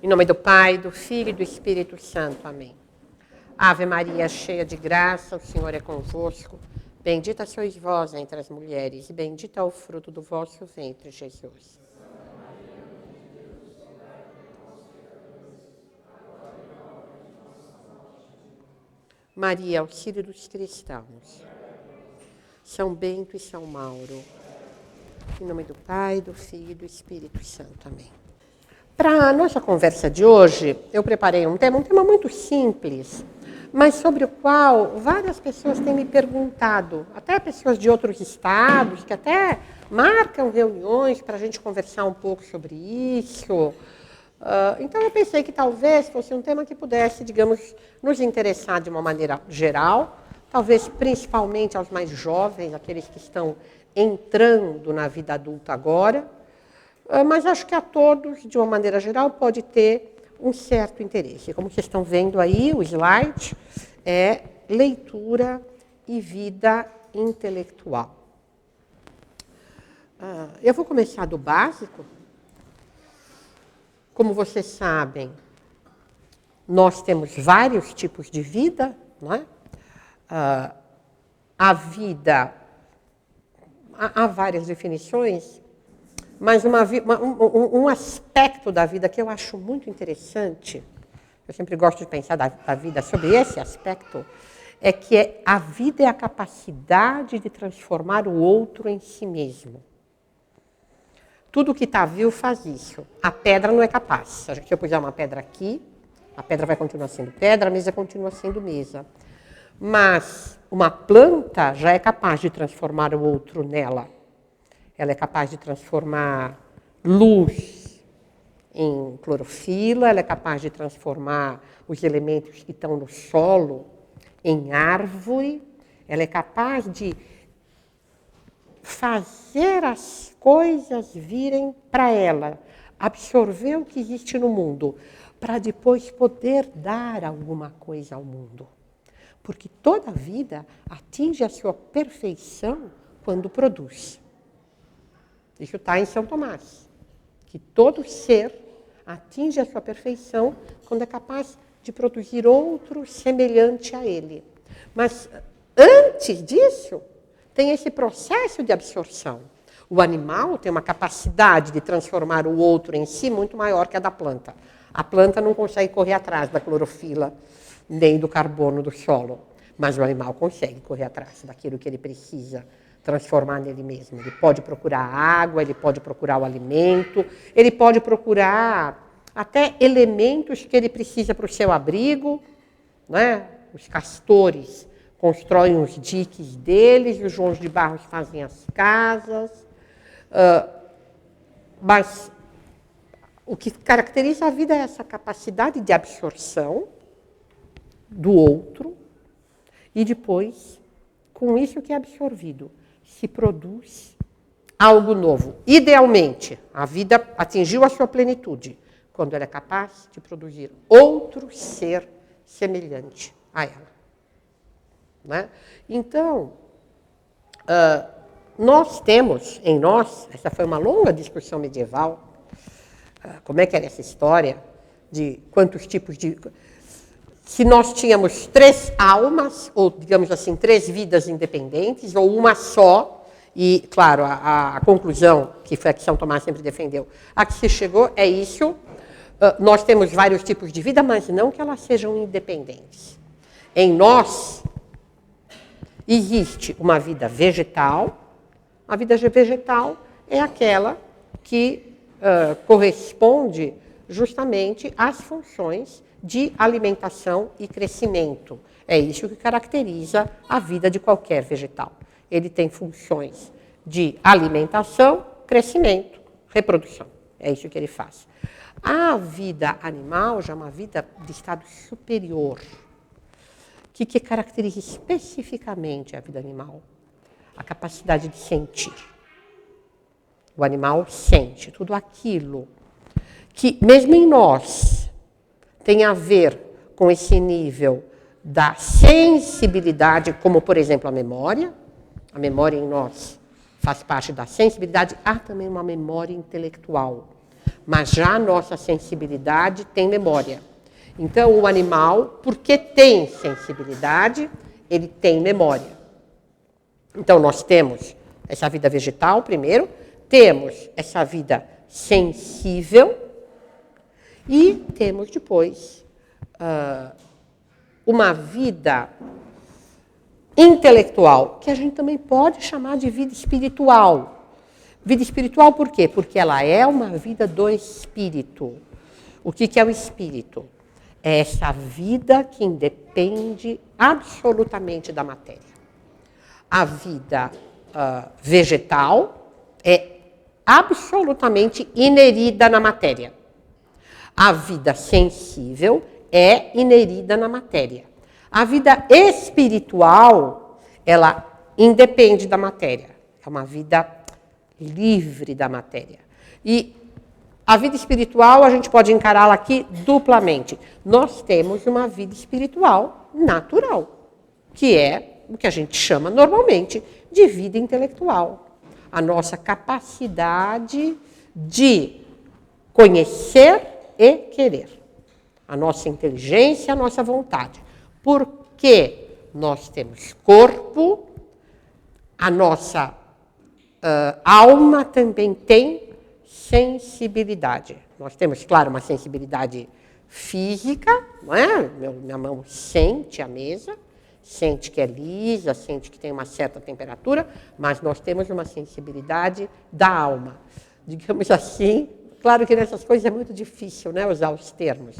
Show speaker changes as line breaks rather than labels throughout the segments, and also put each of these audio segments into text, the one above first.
Em nome do Pai, do Filho e do Espírito Santo. Amém. Ave Maria, cheia de graça, o Senhor é convosco. Bendita sois vós entre as mulheres, e bendito é o fruto do vosso ventre, Jesus. Maria, auxílio dos cristãos. São Bento e São Mauro. Em nome do Pai, do Filho e do Espírito Santo. Amém. Para a nossa conversa de hoje, eu preparei um tema muito simples, mas sobre o qual várias pessoas têm me perguntado, até pessoas de outros estados, que até marcam reuniões para a gente conversar um pouco sobre isso. Então eu pensei que talvez fosse um tema que pudesse, digamos, nos interessar de uma maneira geral, talvez principalmente aos mais jovens, aqueles que estão entrando na vida adulta agora, mas acho que a todos, de uma maneira geral, pode ter um certo interesse. Como vocês estão vendo aí, o slide é leitura e vida intelectual. Eu vou começar do básico. Como vocês sabem, nós temos vários tipos de vida, não é? A vida, há várias definições, mas um aspecto da vida que eu acho muito interessante, eu sempre gosto de pensar da vida sobre esse aspecto, é que a vida é a capacidade de transformar o outro em si mesmo. Tudo que está vivo faz isso. A pedra não é capaz. Se eu puser uma pedra aqui, a pedra vai continuar sendo pedra, a mesa continua sendo mesa. Mas uma planta já é capaz de transformar o outro nela. Ela é capaz de transformar luz em clorofila, ela é capaz de transformar os elementos que estão no solo em árvore, ela é capaz de fazer as coisas virem para ela, absorver o que existe no mundo, para depois poder dar alguma coisa ao mundo. Porque toda vida atinge a sua perfeição quando produz. Isso está em São Tomás, que todo ser atinge a sua perfeição quando é capaz de produzir outro semelhante a ele. Mas antes disso, tem esse processo de absorção. O animal tem uma capacidade de transformar o outro em si muito maior que a da planta. A planta não consegue correr atrás da clorofila nem do carbono do solo, mas o animal consegue correr atrás daquilo que ele precisa transformar nele mesmo. Ele pode procurar água, ele pode procurar o alimento, ele pode procurar até elementos que ele precisa para o seu abrigo, né? Os castores constroem os diques deles, os Joões de Barros fazem as casas, mas o que caracteriza a vida é essa capacidade de absorção do outro e depois, com isso que é absorvido, se produz algo novo. Idealmente, a vida atingiu a sua plenitude quando ela é capaz de produzir outro ser semelhante a ela. Né? Então, nós temos em nós, essa foi uma longa discussão medieval, como é que era essa história de quantos tipos de... Se nós tínhamos 3 almas, ou digamos assim, 3 vidas independentes, ou uma só, e, claro, a conclusão, que foi a que São Tomás sempre defendeu, a que se chegou é isso, nós temos vários tipos de vida, mas não que elas sejam independentes. Em nós existe uma vida vegetal. A vida vegetal é aquela que corresponde justamente às funções de alimentação e crescimento. É isso que caracteriza a vida de qualquer vegetal. Ele tem funções de alimentação, crescimento, reprodução. É isso que ele faz. A vida animal já é uma vida de estado superior. O que caracteriza especificamente a vida animal? A capacidade de sentir. O animal sente tudo aquilo que, mesmo em nós, tem a ver com esse nível da sensibilidade, como, por exemplo, a memória. A memória em nós faz parte da sensibilidade. Há também uma memória intelectual. Mas já a nossa sensibilidade tem memória. Então, o animal, porque tem sensibilidade, ele tem memória. Então, nós temos essa vida vegetal, primeiro, temos essa vida sensível e temos depois uma vida intelectual, que a gente também pode chamar de vida espiritual. Vida espiritual por quê? Porque ela é uma vida do espírito. O que é o espírito? É essa vida que independe absolutamente da matéria. A vida vegetal é absolutamente inerida na matéria. A vida sensível é inerida na matéria. A vida espiritual, ela independe da matéria. É uma vida livre da matéria. E a vida espiritual, a gente pode encará-la aqui duplamente. Nós temos uma vida espiritual natural, que é o que a gente chama normalmente de vida intelectual. A nossa capacidade de conhecer e querer. A nossa inteligência, a nossa vontade. Porque nós temos corpo, a nossa alma também tem sensibilidade. Nós temos, claro, uma sensibilidade física, não é? Minha mão sente a mesa, sente que é lisa, sente que tem uma certa temperatura, mas nós temos uma sensibilidade da alma. Digamos assim, claro que nessas coisas é muito difícil, né, usar os termos,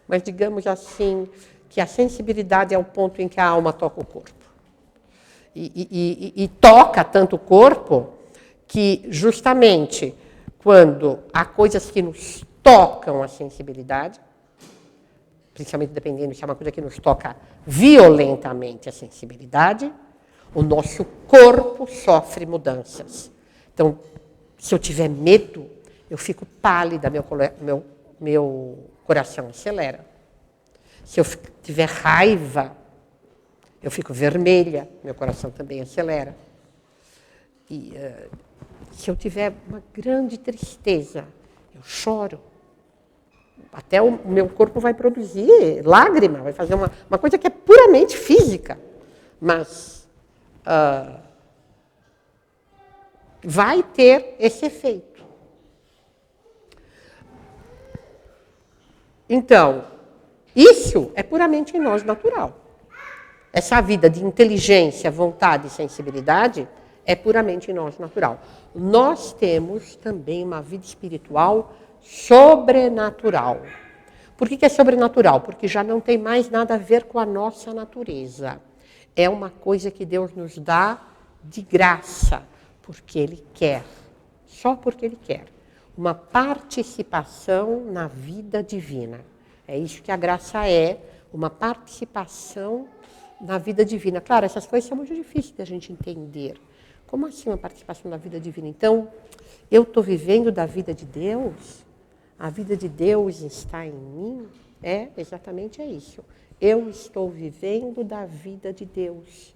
mas digamos assim, que a sensibilidade é o ponto em que a alma toca o corpo. E toca tanto o corpo que, justamente, quando há coisas que nos tocam a sensibilidade, principalmente dependendo se é uma coisa que nos toca violentamente a sensibilidade, o nosso corpo sofre mudanças. Então, se eu tiver medo, eu fico pálida, meu coração acelera. Se eu tiver raiva, eu fico vermelha, meu coração também acelera. E se eu tiver uma grande tristeza, eu choro. Até o meu corpo vai produzir lágrima, vai fazer uma coisa que é puramente física. Mas vai ter esse efeito. Então, isso é puramente em nós natural. Essa vida de inteligência, vontade e sensibilidade é puramente em nós natural. Nós temos também uma vida espiritual sobrenatural. Por que é sobrenatural? Porque já não tem mais nada a ver com a nossa natureza. É uma coisa que Deus nos dá de graça, porque Ele quer. Só porque Ele quer. Uma participação na vida divina. É isso que a graça é, uma participação na vida divina. Claro, essas coisas são muito difíceis de a gente entender. Como assim uma participação na vida divina? Então, eu estou vivendo da vida de Deus? A vida de Deus está em mim? Exatamente isso. Eu estou vivendo da vida de Deus.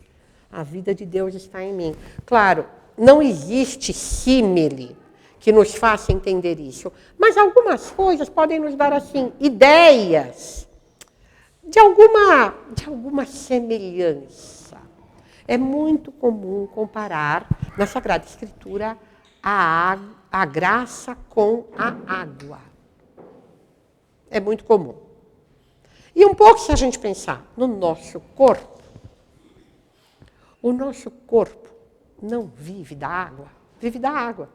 A vida de Deus está em mim. Claro, não existe símile que nos faça entender isso. Mas algumas coisas podem nos dar, assim, ideias de alguma semelhança. É muito comum comparar na Sagrada Escritura a graça com a água. É muito comum. E um pouco se a gente pensar no nosso corpo, o nosso corpo não vive da água, vive da água.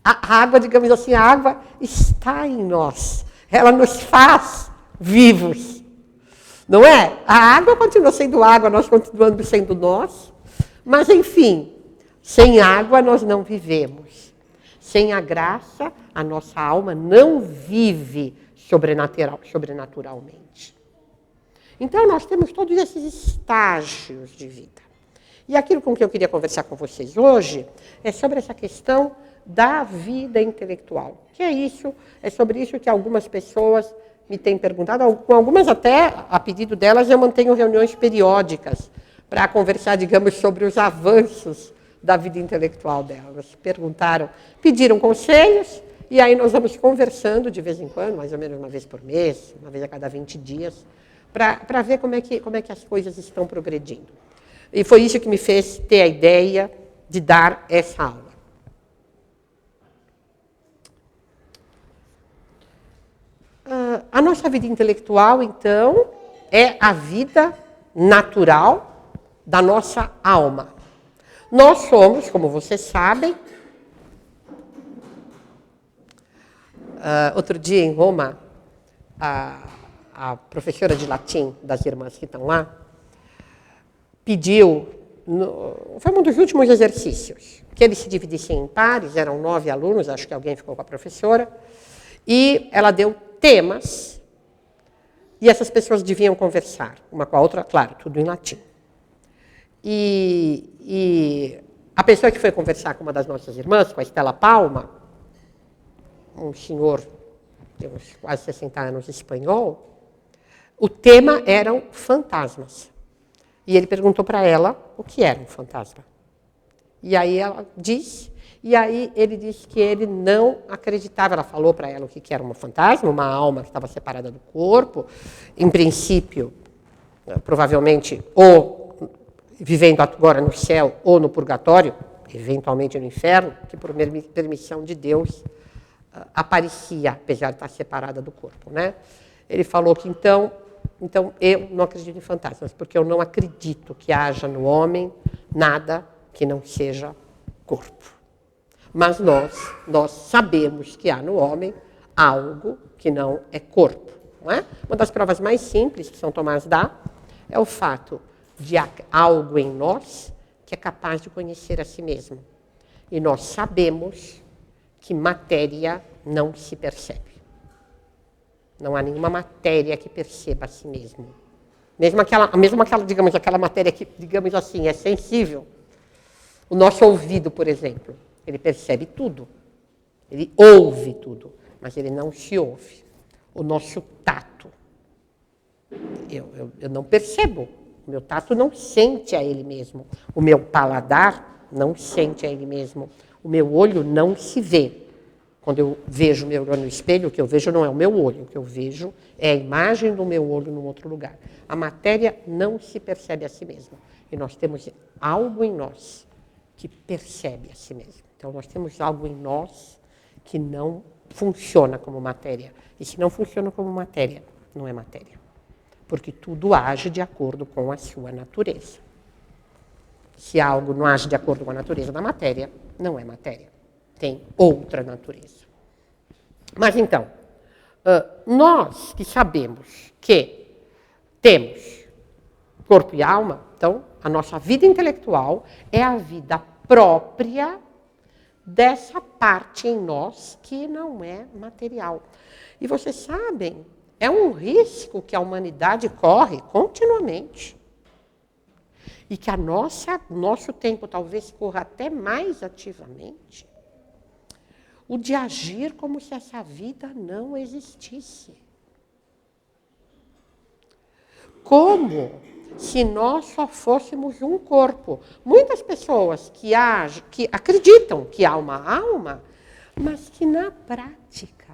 A água, digamos assim, a água está em nós. Ela nos faz vivos. Não é? A água continua sendo água, nós continuamos sendo nós. Mas, enfim, sem água nós não vivemos. Sem a graça, a nossa alma não vive sobrenaturalmente. Então, nós temos todos esses estágios de vida. E aquilo com que eu queria conversar com vocês hoje é sobre essa questão da vida intelectual. Que é isso? É sobre isso que algumas pessoas me têm perguntado, com algumas até, a pedido delas, eu mantenho reuniões periódicas para conversar, digamos, sobre os avanços da vida intelectual delas. Perguntaram, pediram conselhos, E aí nós vamos conversando de vez em quando, mais ou menos uma vez por mês, uma vez a cada 20 dias, para ver como é que as coisas estão progredindo. E foi isso que me fez ter a ideia de dar essa aula. A nossa vida intelectual, então, é a vida natural da nossa alma. Nós somos, como vocês sabem, outro dia em Roma, a professora de latim das irmãs que estão lá, pediu, foi um dos últimos exercícios, que eles se dividissem em pares, eram 9 alunos, acho que alguém ficou com a professora, e ela deu temas, e essas pessoas deviam conversar uma com a outra, claro, tudo em latim. E a pessoa que foi conversar com uma das nossas irmãs, com a Estela Palma, um senhor de uns quase 60 anos espanhol, o tema eram fantasmas. E ele perguntou para ela o que era um fantasma. E aí ela disse, e aí ele disse que ele não acreditava. Ela falou para ela o que era um fantasma, uma alma que estava separada do corpo, em princípio, provavelmente, ou vivendo agora no céu ou no purgatório, eventualmente no inferno, que por permissão de Deus aparecia, apesar de estar separada do corpo, né? Ele falou que então eu não acredito em fantasmas, porque eu não acredito que haja no homem nada que não seja corpo. Mas nós sabemos que há no homem algo que não é corpo. Não é? Uma das provas mais simples que São Tomás dá é o fato de há algo em nós que é capaz de conhecer a si mesmo. E nós sabemos que matéria não se percebe. Não há nenhuma matéria que perceba a si mesmo. Mesmo aquela, digamos, aquela matéria que, digamos assim, é sensível. O nosso ouvido, por exemplo, ele percebe tudo. Ele ouve tudo, mas ele não se ouve. O nosso tato, eu não percebo. O meu tato não sente a ele mesmo. O meu paladar não sente a ele mesmo. O meu olho não se vê. Quando eu vejo o meu olho no espelho, o que eu vejo não é o meu olho. O que eu vejo é a imagem do meu olho num outro lugar. A matéria não se percebe a si mesma. E nós temos algo em nós que percebe a si mesmo. Então, nós temos algo em nós que não funciona como matéria. E se não funciona como matéria, não é matéria. Porque tudo age de acordo com a sua natureza. Se algo não age de acordo com a natureza da matéria, não é matéria. Tem outra natureza. Mas então, nós que sabemos que temos corpo e alma, então a nossa vida intelectual é a vida própria dessa parte em nós que não é material. E vocês sabem, é um risco que a humanidade corre continuamente. E que nosso tempo talvez corra até mais ativamente. O de agir como se essa vida não existisse. Como se nós só fôssemos um corpo. Muitas pessoas que acreditam que há uma alma, mas que na prática,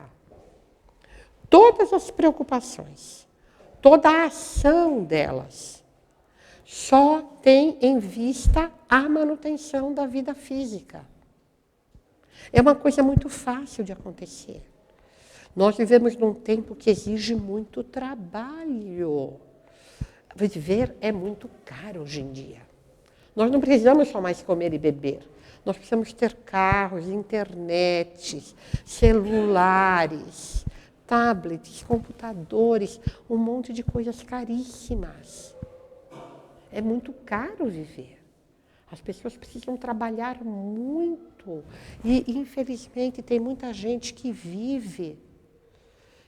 todas as preocupações, toda a ação delas, só tem em vista a manutenção da vida física. É uma coisa muito fácil de acontecer. Nós vivemos num tempo que exige muito trabalho. Viver é muito caro hoje em dia. Nós não precisamos só mais comer e beber. Nós precisamos ter carros, internet, celulares, tablets, computadores, um monte de coisas caríssimas. É muito caro viver. As pessoas precisam trabalhar muito. E, infelizmente, tem muita gente que vive,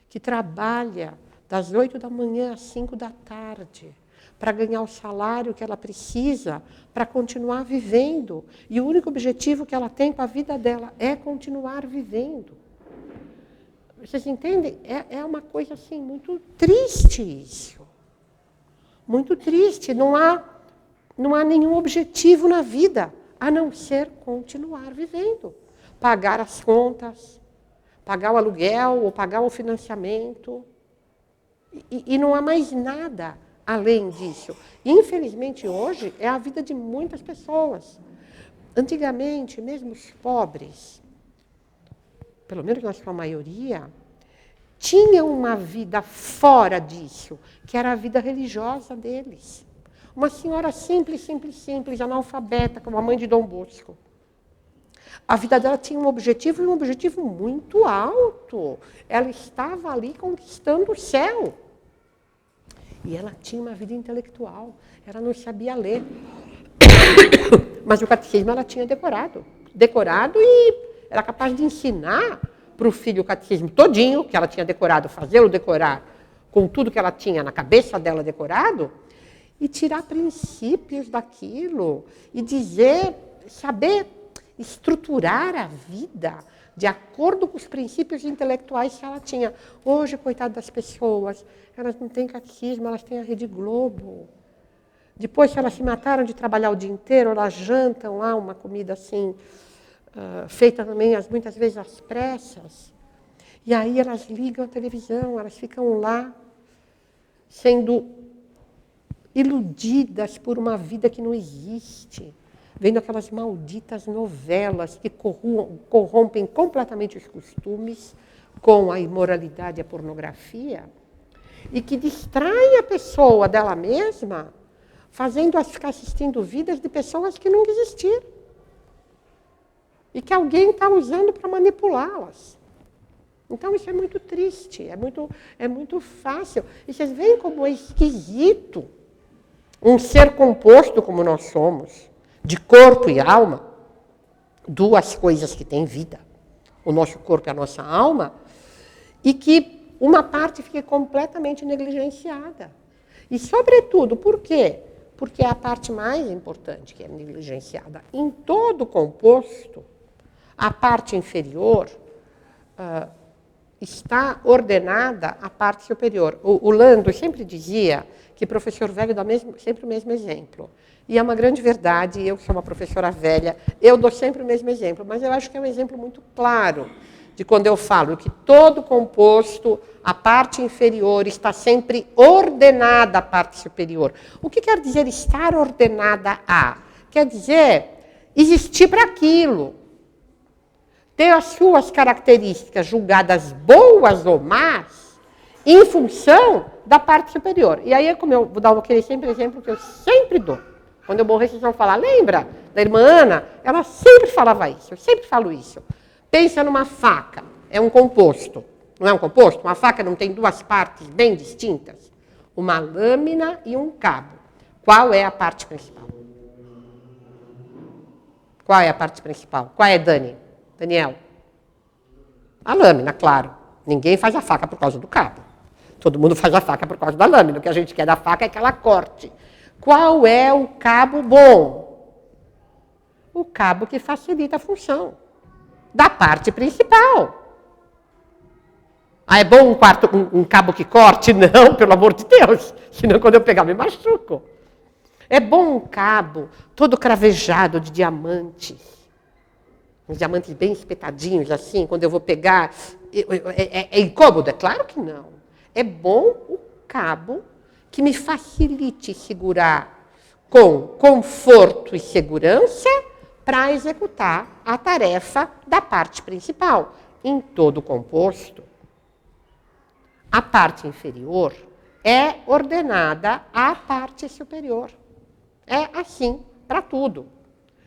que trabalha das 8 da manhã às 5 da tarde, para ganhar o salário que ela precisa para continuar vivendo. E o único objetivo que ela tem para a vida dela é continuar vivendo. Vocês entendem? É uma coisa assim, muito triste isso. Muito triste. Não há nenhum objetivo na vida, a não ser continuar vivendo. Pagar as contas, pagar o aluguel ou pagar o financiamento. E não há mais nada além disso. Infelizmente, hoje, é a vida de muitas pessoas. Antigamente, mesmo os pobres, pelo menos na sua maioria, tinham uma vida fora disso, que era a vida religiosa deles. Uma senhora simples, analfabeta, como a mãe de Dom Bosco. A vida dela tinha um objetivo, e um objetivo muito alto. Ela estava ali conquistando o céu. E ela tinha uma vida intelectual. Ela não sabia ler. Mas o catecismo ela tinha decorado. Decorado, e era capaz de ensinar para o filho o catecismo todinho, que ela tinha decorado, fazê-lo decorar com tudo que ela tinha na cabeça dela decorado, e tirar princípios daquilo, e dizer, saber estruturar a vida de acordo com os princípios intelectuais que ela tinha. Hoje, coitado das pessoas, elas não têm catecismo, elas têm a Rede Globo. Depois que elas se mataram de trabalhar o dia inteiro, elas jantam lá uma comida assim, feita também muitas vezes às pressas. E aí elas ligam a televisão, elas ficam lá sendo iludidas por uma vida que não existe, vendo aquelas malditas novelas que corrompem completamente os costumes com a imoralidade e a pornografia, e que distraem a pessoa dela mesma, fazendo-as ficar assistindo vidas de pessoas que nunca existiram. E que alguém está usando para manipulá-las. Então, isso é muito triste, é muito fácil. E vocês veem como é esquisito um ser composto como nós somos, de corpo e alma, duas coisas que têm vida, o nosso corpo e a nossa alma, e que uma parte fique completamente negligenciada. E, sobretudo, por quê? Porque é a parte mais importante que é negligenciada. Em todo composto, a parte inferior está ordenada à parte superior. O Lando sempre dizia que professor velho dá sempre o mesmo exemplo. E é uma grande verdade, eu sou uma professora velha, eu dou sempre o mesmo exemplo, mas eu acho que é um exemplo muito claro de quando eu falo que todo composto, a parte inferior está sempre ordenada à parte superior. O que quer dizer estar ordenada a? Quer dizer existir para aquilo. Ter as suas características julgadas boas ou más em função da parte superior. E aí, como eu vou dar aquele sempre exemplo que eu sempre dou. Quando eu morrer, vocês vão falar, lembra da irmã Ana? Ela sempre falava isso, eu sempre falo isso. Pensa numa faca, é um composto. Não é um composto? Uma faca não tem duas partes bem distintas? Uma lâmina e um cabo. Qual é a parte principal? Qual é a parte principal? Qual é, Daniel? A lâmina, claro. Ninguém faz a faca por causa do cabo. Todo mundo faz a faca por causa da lâmina. O que a gente quer da faca é que ela corte. Qual é o cabo bom? O cabo que facilita a função da parte principal. Ah, é bom um cabo que corte? Não, pelo amor de Deus. Senão, quando eu pegar, me machuco. É bom um cabo todo cravejado de diamantes. Uns diamantes bem espetadinhos, assim, quando eu vou pegar. É incômodo? É claro que não. É bom o cabo que me facilite segurar com conforto e segurança para executar a tarefa da parte principal. Em todo composto, a parte inferior é ordenada à parte superior. É assim para tudo.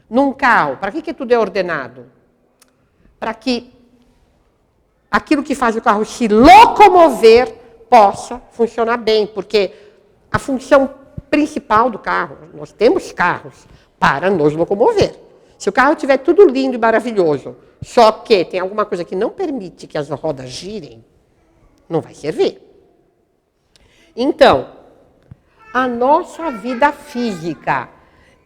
Num carro, para que tudo é ordenado? Para que aquilo que faz o carro se locomover possa funcionar bem, porque a função principal do carro, nós temos carros para nos locomover. Se o carro estiver tudo lindo e maravilhoso, só que tem alguma coisa que não permite que as rodas girem, não vai servir. Então, a nossa vida física,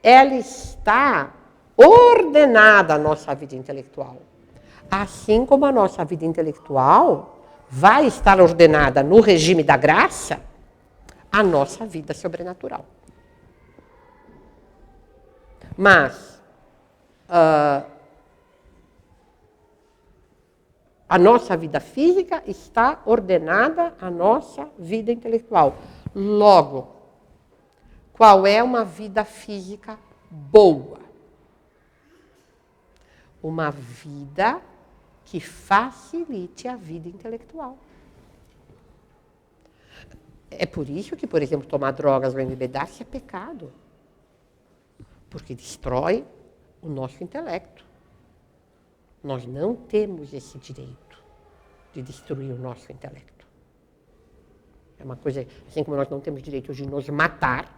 ela está ordenada à nossa vida intelectual. Assim como a nossa vida intelectual vai estar ordenada no regime da graça, a nossa vida sobrenatural. Mas A nossa vida física está ordenada à nossa vida intelectual. Logo, qual é uma vida física boa? Uma vida que facilite a vida intelectual. É por isso que, por exemplo, tomar drogas ou embebedar-se é pecado. Porque destrói o nosso intelecto. Nós não temos esse direito de destruir o nosso intelecto. É uma coisa, assim como nós não temos direito de nos matar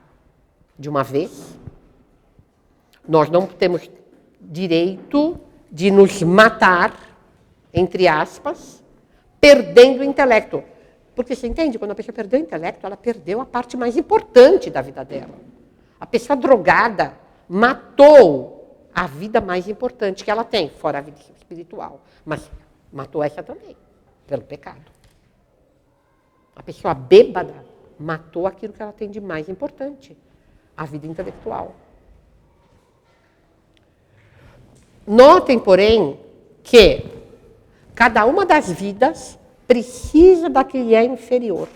de uma vez, nós não temos direito de nos matar, entre aspas, perdendo o intelecto. Porque você entende, quando a pessoa perdeu o intelecto, ela perdeu a parte mais importante da vida dela. A pessoa drogada matou a vida mais importante que ela tem, fora a vida espiritual. Mas matou essa também, pelo pecado. A pessoa bêbada matou aquilo que ela tem de mais importante, a vida intelectual. Notem, porém, que cada uma das vidas precisa da que é inferior.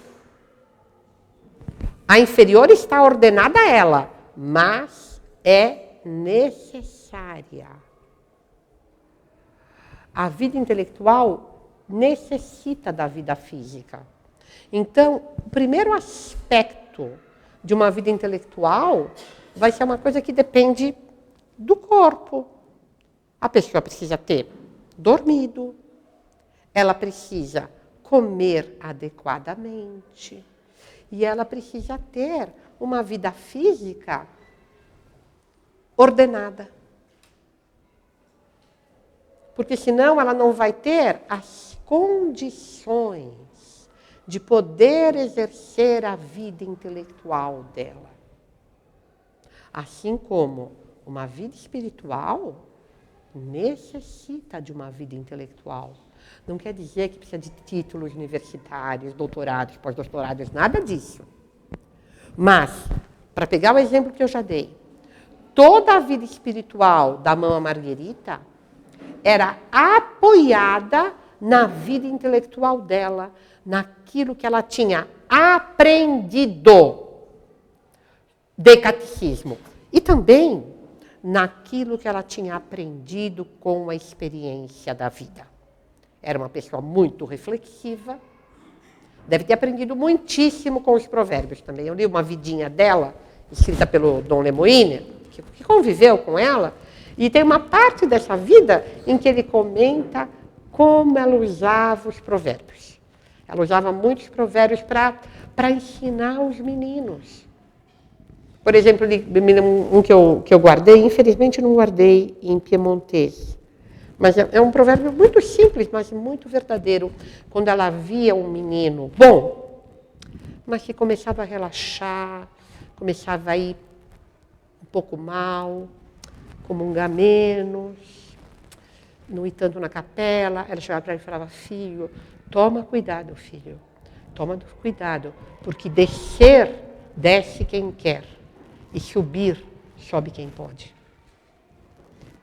A inferior está ordenada a ela, mas é necessária. A vida intelectual necessita da vida física. Então, o primeiro aspecto de uma vida intelectual vai ser uma coisa que depende do corpo. A pessoa precisa ter dormido, ela precisa comer adequadamente e ela precisa ter uma vida física ordenada. Porque senão ela não vai ter as condições de poder exercer a vida intelectual dela. Assim como uma vida espiritual necessita de uma vida intelectual. Não quer dizer que precisa de títulos universitários, doutorados, pós-doutorados, nada disso. Mas, para pegar o exemplo que eu já dei, toda a vida espiritual da Mama Marguerita era apoiada na vida intelectual dela, naquilo que ela tinha aprendido de catecismo. E também naquilo que ela tinha aprendido com a experiência da vida. Era uma pessoa muito reflexiva, deve ter aprendido muitíssimo com os provérbios também. Eu li uma vidinha dela, escrita pelo Dom Lemoine, que conviveu com ela, e tem uma parte dessa vida em que ele comenta como ela usava os provérbios. Ela usava muitos provérbios para ensinar os meninos. Por exemplo, um que eu guardei, infelizmente não guardei em piemontês, mas é um provérbio muito simples, mas muito verdadeiro. Quando ela via um menino bom, mas que começava a relaxar, começava a ir um pouco mal, comungar menos, não ir tanto na capela, ela chegava para ele e falava: filho, toma cuidado, filho, toma cuidado, porque desce quem quer. E subir, sobe quem pode.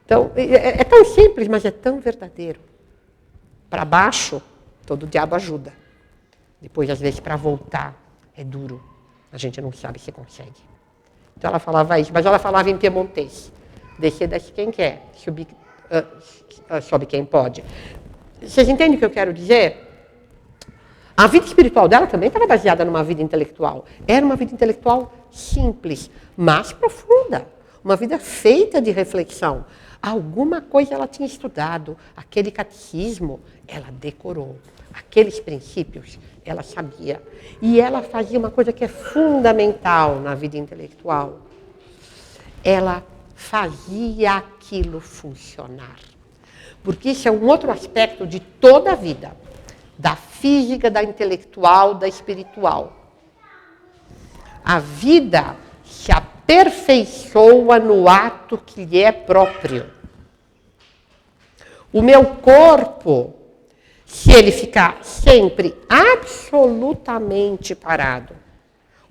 Então, é tão simples, mas é tão verdadeiro. Para baixo, todo diabo ajuda. Depois, às vezes, para voltar, é duro. A gente não sabe se consegue. Então, ela falava isso, mas ela falava em piemontês. Desce quem quer, subir, sobe quem pode. Vocês entendem o que eu quero dizer? A vida espiritual dela também estava baseada numa vida intelectual. Era uma vida intelectual simples, mas profunda. Uma vida feita de reflexão. Alguma coisa ela tinha estudado. Aquele catecismo, ela decorou. Aqueles princípios, ela sabia. E ela fazia uma coisa que é fundamental na vida intelectual. Ela fazia aquilo funcionar. Porque isso é um outro aspecto de toda a vida. Da física, da intelectual, da espiritual. A vida se aperfeiçoa no ato que lhe é próprio. O meu corpo, se ele ficar sempre absolutamente parado,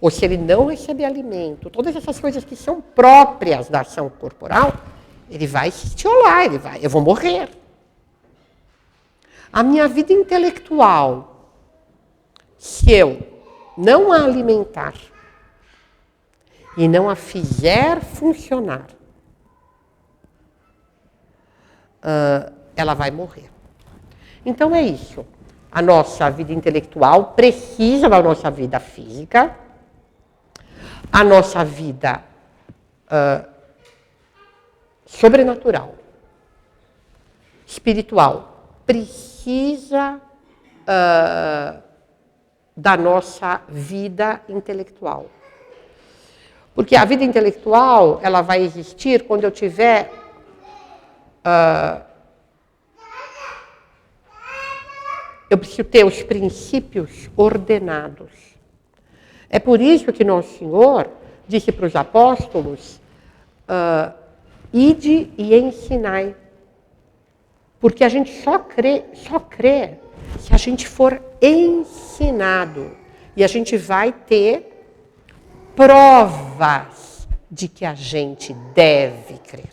ou se ele não receber alimento, todas essas coisas que são próprias da ação corporal, ele vai se estiolar, eu vou morrer. A minha vida intelectual, se eu não a alimentar e não a fizer funcionar, ela vai morrer. Então é isso. A nossa vida intelectual precisa da nossa vida física, a nossa vida sobrenatural, espiritual, precisa da nossa vida intelectual. Porque a vida intelectual, ela vai existir quando eu tiver eu preciso ter os princípios ordenados. É por isso que Nosso Senhor disse para os apóstolos, ide e ensinai. Porque a gente só crê se a gente for ensinado. E a gente vai ter provas de que a gente deve crer.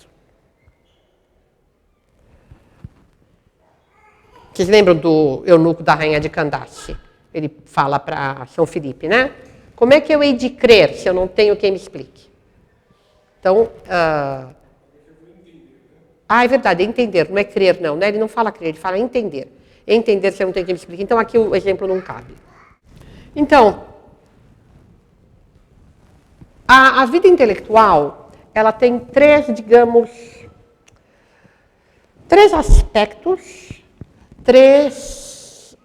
Vocês lembram do eunuco da rainha de Candace? Ele fala para São Filipe, né? Como é que eu hei de crer se eu não tenho quem me explique? Então, é verdade, é entender, não é crer não, né? Ele não fala crer, ele fala entender. Entender se eu não tenho quem me explique. Então, aqui o exemplo não cabe. Então, a vida intelectual, ela tem três aspectos, três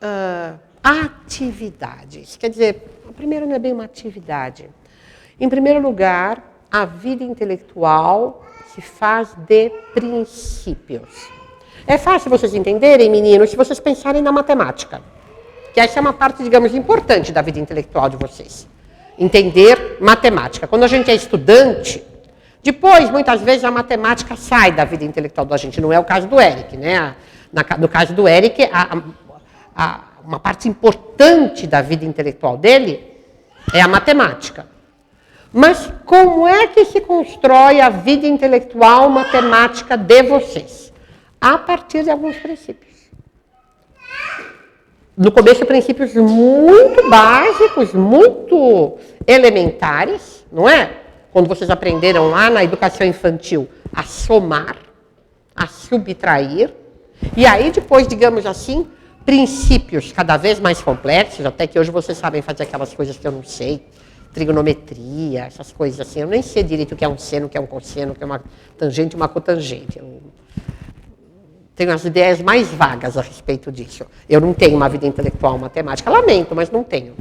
atividades. Quer dizer, a primeira não é bem uma atividade. Em primeiro lugar, a vida intelectual se faz de princípios. É fácil vocês entenderem, meninos, se vocês pensarem na matemática. Que essa é uma parte, digamos, importante da vida intelectual de vocês. Entender matemática. Quando a gente é estudante, depois, muitas vezes, a matemática sai da vida intelectual da gente. Não é o caso do Eric, né? No caso do Eric, uma parte importante da vida intelectual dele é a matemática. Mas como é que se constrói a vida intelectual matemática de vocês? A partir de alguns princípios. No começo, princípios muito básicos, muito elementares, não é? Quando vocês aprenderam lá na educação infantil a somar, a subtrair. E aí depois, digamos assim, princípios cada vez mais complexos, até que hoje vocês sabem fazer aquelas coisas que eu não sei, trigonometria, essas coisas assim. Eu nem sei direito o que é um seno, o que é um cosseno, o que é uma tangente e uma cotangente. Eu tenho as ideias mais vagas a respeito disso. Eu não tenho uma vida intelectual matemática, lamento, mas não tenho.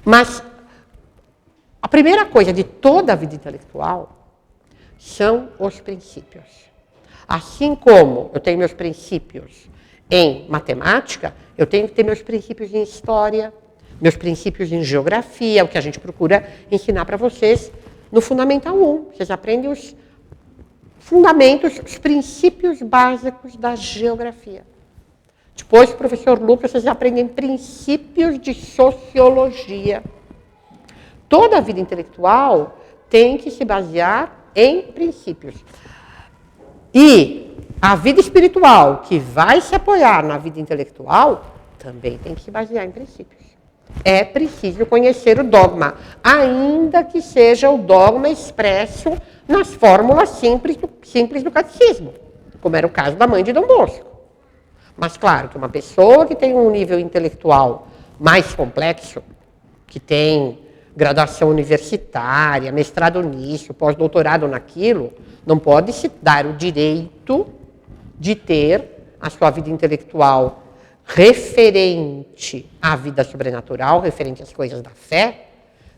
Mas a primeira coisa de toda a vida intelectual são os princípios. Assim como eu tenho meus princípios em matemática, eu tenho que ter meus princípios em história, meus princípios em geografia, o que a gente procura ensinar para vocês no Fundamental 1. Vocês aprendem os fundamentos, os princípios básicos da geografia. Depois, professor Lucas, vocês aprendem princípios de sociologia. Toda a vida intelectual tem que se basear em princípios. E a vida espiritual, que vai se apoiar na vida intelectual, também tem que se basear em princípios. É preciso conhecer o dogma, ainda que seja o dogma expresso nas fórmulas simples do catecismo, como era o caso da mãe de Dom Bosco. Mas, claro, que uma pessoa que tem um nível intelectual mais complexo, que tem graduação universitária, mestrado nisso, pós-doutorado naquilo, não pode se dar o direito de ter a sua vida intelectual referente à vida sobrenatural, referente às coisas da fé,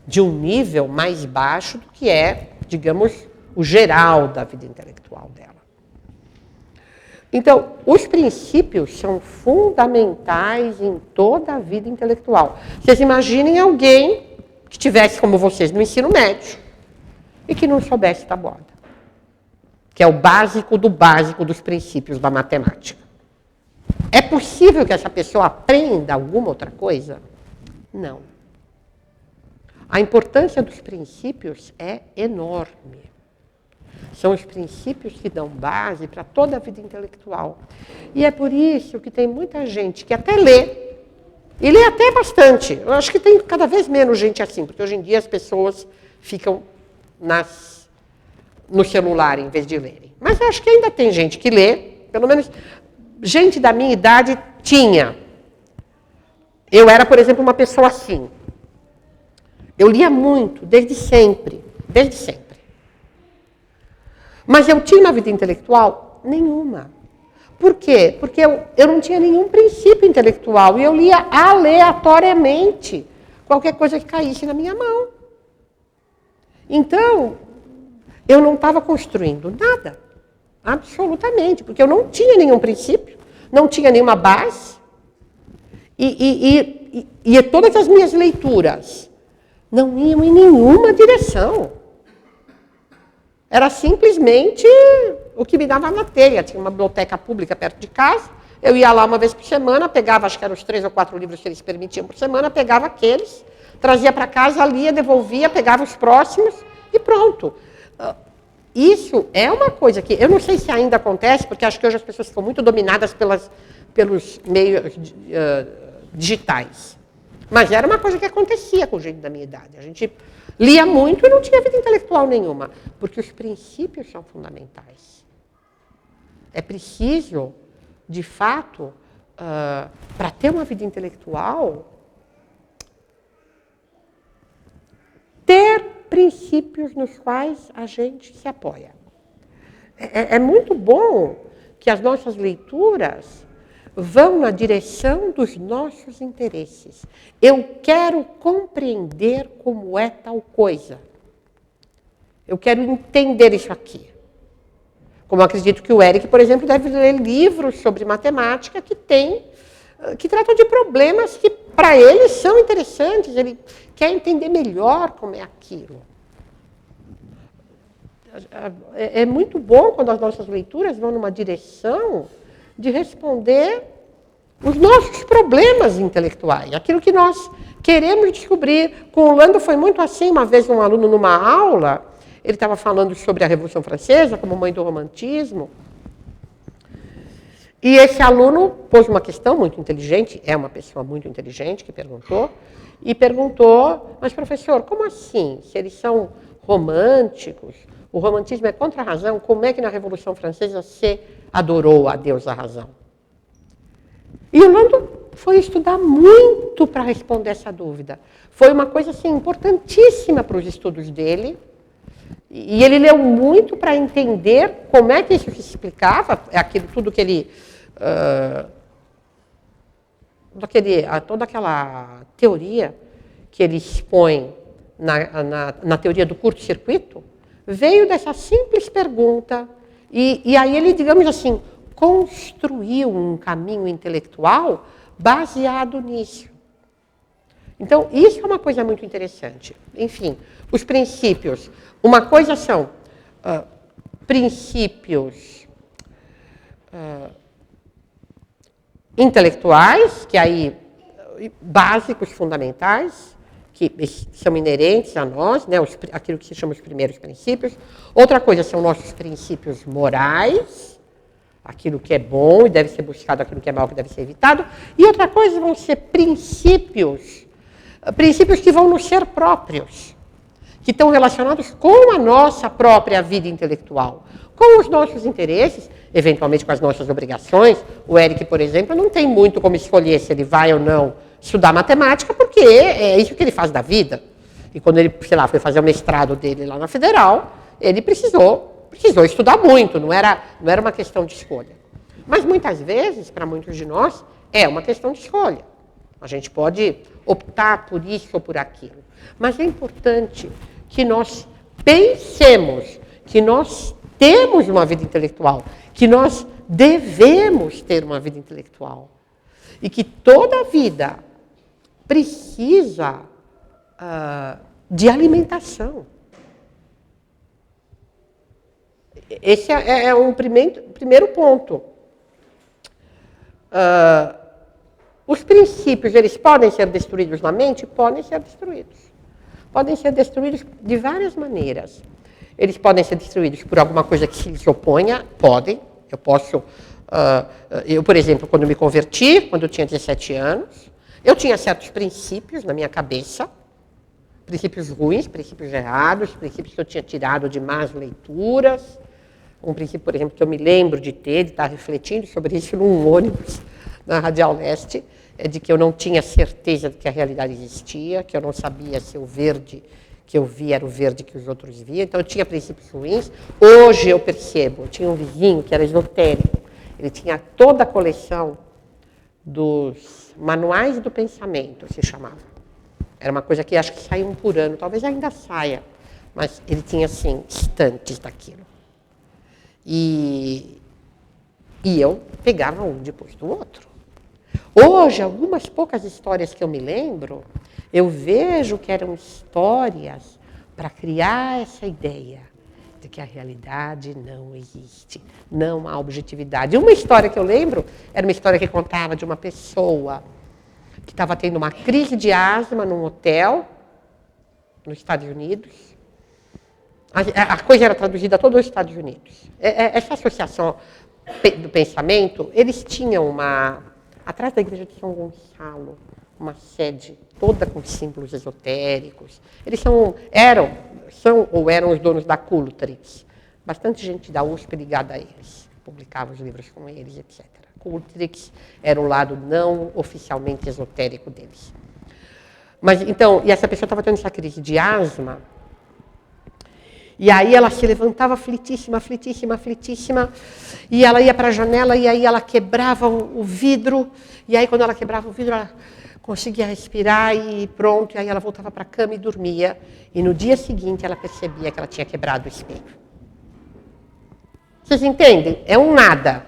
de um nível mais baixo do que é, digamos, o geral da vida intelectual dela. Então, os princípios são fundamentais em toda a vida intelectual. Vocês imaginem alguém que tivesse, como vocês, no ensino médio e que não soubesse tabuada, que é o básico do básico dos princípios da matemática. É possível que essa pessoa aprenda alguma outra coisa? Não. A importância dos princípios é enorme. São os princípios que dão base para toda a vida intelectual. E é por isso que tem muita gente que até lê, e lê até bastante. Eu acho que tem cada vez menos gente assim, porque hoje em dia as pessoas ficam no celular em vez de lerem. Mas eu acho que ainda tem gente que lê, pelo menos gente da minha idade tinha. Eu era, por exemplo, uma pessoa assim. Eu lia muito, desde sempre. Desde sempre. Mas eu tinha uma vida intelectual? Nenhuma. Por quê? Porque eu não tinha nenhum princípio intelectual. E eu lia aleatoriamente qualquer coisa que caísse na minha mão. Então, eu não estava construindo nada. Absolutamente. Porque eu não tinha nenhum princípio, não tinha nenhuma base. E todas as minhas leituras não iam em nenhuma direção. Era simplesmente o que me dava na telha. Tinha uma biblioteca pública perto de casa. Eu ia lá uma vez por semana, pegava, acho que eram os 3 ou 4 livros que eles permitiam por semana, pegava aqueles, trazia para casa, lia, devolvia, pegava os próximos e pronto. Isso é uma coisa que eu não sei se ainda acontece, porque acho que hoje as pessoas ficam muito dominadas pelos meios digitais. Mas era uma coisa que acontecia com gente da minha idade. A gente lia muito e não tinha vida intelectual nenhuma, porque os princípios são fundamentais. É preciso, de fato, para ter uma vida intelectual, ter princípios nos quais a gente se apoia. É muito bom que as nossas leituras vão na direção dos nossos interesses. Eu quero compreender como é tal coisa. Eu quero entender isso aqui. Como eu acredito que o Eric, por exemplo, deve ler livros sobre matemática que tratam de problemas que, para ele, são interessantes. Ele quer entender melhor como é aquilo. É muito bom quando as nossas leituras vão numa direção de responder os nossos problemas intelectuais, aquilo que nós queremos descobrir. Com o Lando foi muito assim. Uma vez um aluno numa aula, ele estava falando sobre a Revolução Francesa como mãe do romantismo, e esse aluno pôs uma questão muito inteligente, é uma pessoa muito inteligente que perguntou, mas professor, como assim? Se eles são românticos, o romantismo é contra a razão, como é que na Revolução Francesa se adorou a Deus a razão? E o Lando foi estudar muito para responder essa dúvida. Foi uma coisa assim, importantíssima para os estudos dele. E ele leu muito para entender como é que isso se explicava, aquilo tudo que ele... toda aquela teoria que ele expõe na teoria do curto-circuito, veio dessa simples pergunta. E aí ele, digamos assim, construiu um caminho intelectual baseado nisso. Então, isso é uma coisa muito interessante. Enfim, os princípios. Uma coisa são princípios intelectuais, que aí, básicos, fundamentais, que são inerentes a nós, né, aquilo que se chama os primeiros princípios. Outra coisa são nossos princípios morais, aquilo que é bom e deve ser buscado, aquilo que é mal que deve ser evitado. E outra coisa vão ser princípios que vão nos ser próprios, que estão relacionados com a nossa própria vida intelectual, com os nossos interesses, eventualmente com as nossas obrigações. O Eric, por exemplo, não tem muito como escolher se ele vai ou não estudar matemática, porque é isso que ele faz da vida. E quando ele, sei lá, foi fazer o mestrado dele lá na Federal, ele precisou estudar muito, não era uma questão de escolha. Mas muitas vezes, para muitos de nós, é uma questão de escolha. A gente pode optar por isso ou por aquilo. Mas é importante que nós pensemos que nós temos uma vida intelectual, que nós devemos ter uma vida intelectual. E que toda a vida precisa de alimentação. Esse é um primeiro ponto. Os princípios, eles podem ser destruídos na mente? Podem ser destruídos. Podem ser destruídos de várias maneiras. Eles podem ser destruídos por alguma coisa que se lhes oponha, podem. Eu posso... eu, por exemplo, quando me converti, quando eu tinha 17 anos, eu tinha certos princípios na minha cabeça, princípios ruins, princípios errados, princípios que eu tinha tirado de más leituras. Um princípio, por exemplo, que eu me lembro de ter, de estar refletindo sobre isso num ônibus na Radial Leste, é de que eu não tinha certeza de que a realidade existia, que eu não sabia se o verde que eu via era o verde que os outros viam. Então, eu tinha princípios ruins. Hoje eu percebo, eu tinha um vizinho que era esotérico, ele tinha toda a coleção dos manuais do pensamento, se chamava. Era uma coisa que acho que saía um por ano, talvez ainda saia, mas ele tinha, assim, estantes daquilo. E eu pegava um depois do outro. Hoje, algumas poucas histórias que eu me lembro, eu vejo que eram histórias para criar essa ideia de que a realidade não existe, não há objetividade. Uma história que eu lembro era uma história que contava de uma pessoa que estava tendo uma crise de asma num hotel nos Estados Unidos. A coisa era traduzida a todos os Estados Unidos. Essa associação do pensamento, eles tinham atrás da igreja de São Gonçalo, uma sede toda com símbolos esotéricos. Eles eram os donos da Cultrix. Bastante gente da USP ligada a eles. Publicava os livros com eles, etc. Cultrix era o lado não oficialmente esotérico deles. Mas, então, e essa pessoa estava tendo essa crise de asma, e aí ela se levantava aflitíssima, e ela ia para a janela, e aí ela quebrava o vidro, e aí quando ela quebrava o vidro, ela conseguia respirar e pronto, e aí ela voltava para a cama e dormia, e no dia seguinte ela percebia que ela tinha quebrado o espelho. Vocês entendem? É um nada.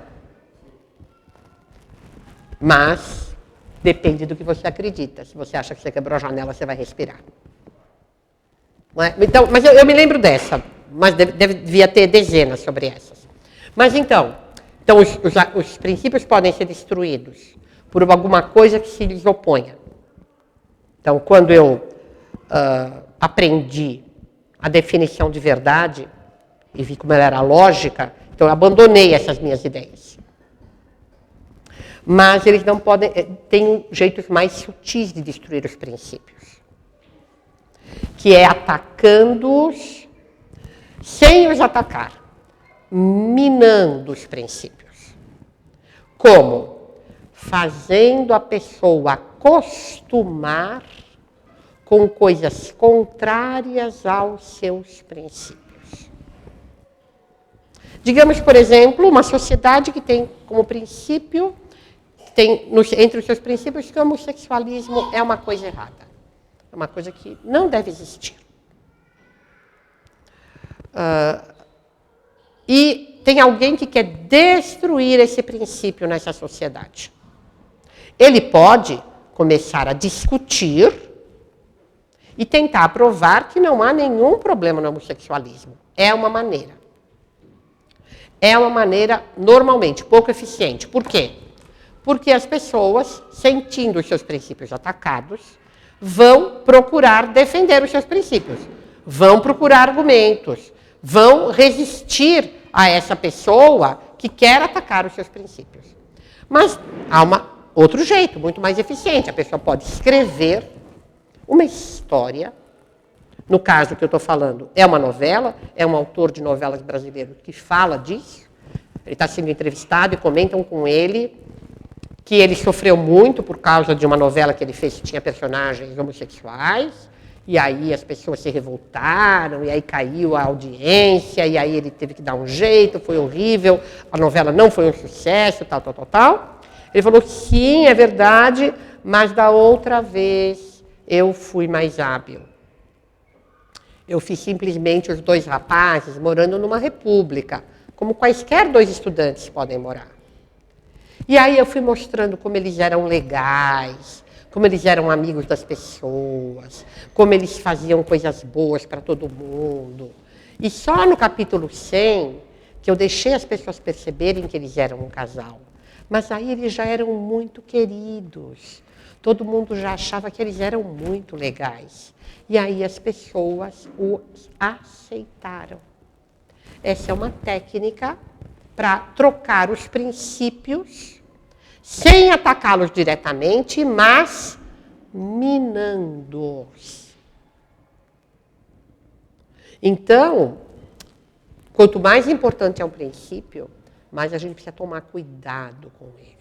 Mas depende do que você acredita. Se você acha que você quebrou a janela, você vai respirar. Não é? Então, mas eu me lembro dessa, mas devia ter dezenas sobre essas. Mas então os princípios podem ser destruídos por alguma coisa que se lhes oponha. Então, quando eu aprendi a definição de verdade e vi como ela era lógica, então eu abandonei essas minhas ideias. Mas eles não podem... Tem jeitos mais sutis de destruir os princípios, que é atacando-os sem os atacar, minando os princípios. Como? Fazendo a pessoa acostumar com coisas contrárias aos seus princípios. Digamos, por exemplo, uma sociedade que tem como princípio, entre os seus princípios, que o homossexualismo é uma coisa errada. É uma coisa que não deve existir. E tem alguém que quer destruir esse princípio nessa sociedade. Ele pode começar a discutir e tentar provar que não há nenhum problema no homossexualismo. É uma maneira. É uma maneira, normalmente, pouco eficiente. Por quê? Porque as pessoas, sentindo os seus princípios atacados, vão procurar defender os seus princípios, vão procurar argumentos, vão resistir a essa pessoa que quer atacar os seus princípios. Mas há outro jeito, muito mais eficiente. A pessoa pode escrever uma história. No caso que eu estou falando, é uma novela, é um autor de novelas brasileiro que fala disso. Ele está sendo entrevistado e comentam com ele que ele sofreu muito por causa de uma novela que ele fez que tinha personagens homossexuais, e aí as pessoas se revoltaram, e aí caiu a audiência, e aí ele teve que dar um jeito, foi horrível, a novela não foi um sucesso, tal. Ele falou, sim, é verdade, mas da outra vez eu fui mais hábil. Eu fiz simplesmente os dois rapazes morando numa república, como quaisquer dois estudantes podem morar. E aí eu fui mostrando como eles eram legais, como eles eram amigos das pessoas, como eles faziam coisas boas para todo mundo. E só no capítulo 100 que eu deixei as pessoas perceberem que eles eram um casal. Mas aí eles já eram muito queridos. Todo mundo já achava que eles eram muito legais. E aí as pessoas os aceitaram. Essa é uma técnica para trocar os princípios, sem atacá-los diretamente, mas minando-os. Então, quanto mais importante é um princípio, mais a gente precisa tomar cuidado com ele.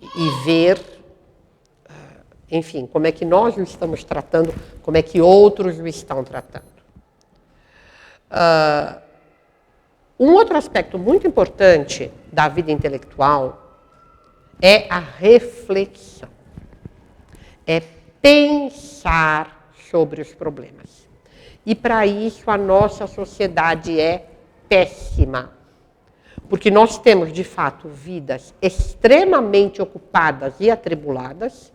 E ver, enfim, como é que nós o estamos tratando, como é que outros o estão tratando. Um outro aspecto muito importante da vida intelectual é a reflexão. É pensar sobre os problemas. E para isso a nossa sociedade é péssima. Porque nós temos, de fato, vidas extremamente ocupadas e atribuladas,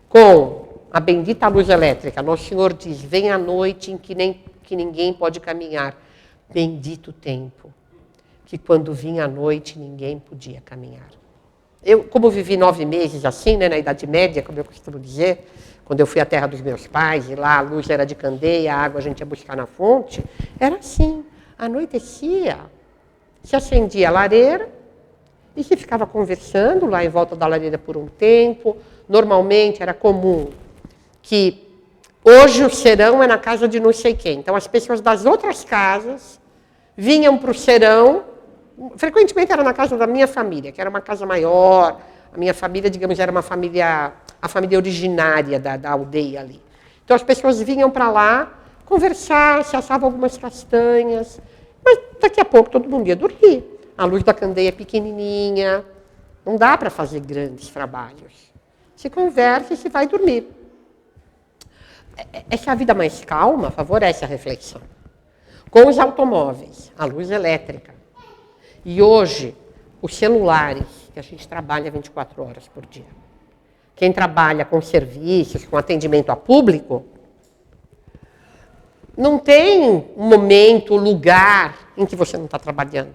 com a bendita luz elétrica. Nosso Senhor diz, vem a noite em que ninguém pode caminhar. Bendito tempo, que quando vinha a noite ninguém podia caminhar. Eu, como vivi 9 meses assim, né, na Idade Média, como eu costumo dizer, quando eu fui à terra dos meus pais, e lá a luz era de candeia, a água a gente ia buscar na fonte, era assim, anoitecia, se acendia a lareira e se ficava conversando lá em volta da lareira por um tempo. Normalmente era comum que hoje o serão é na casa de não sei quem. Então as pessoas das outras casas vinham para o serão, frequentemente era na casa da minha família, que era uma casa maior. A minha família, digamos, era a família originária da aldeia ali. Então as pessoas vinham para lá conversar, se assavam algumas castanhas, mas daqui a pouco todo mundo ia dormir. A luz da candeia é pequenininha, não dá para fazer grandes trabalhos. Se conversa e se vai dormir. Essa vida mais calma favorece a reflexão. Com os automóveis, a luz elétrica. E hoje, os celulares, que a gente trabalha 24 horas por dia. Quem trabalha com serviços, com atendimento a público, não tem um momento, lugar em que você não está trabalhando.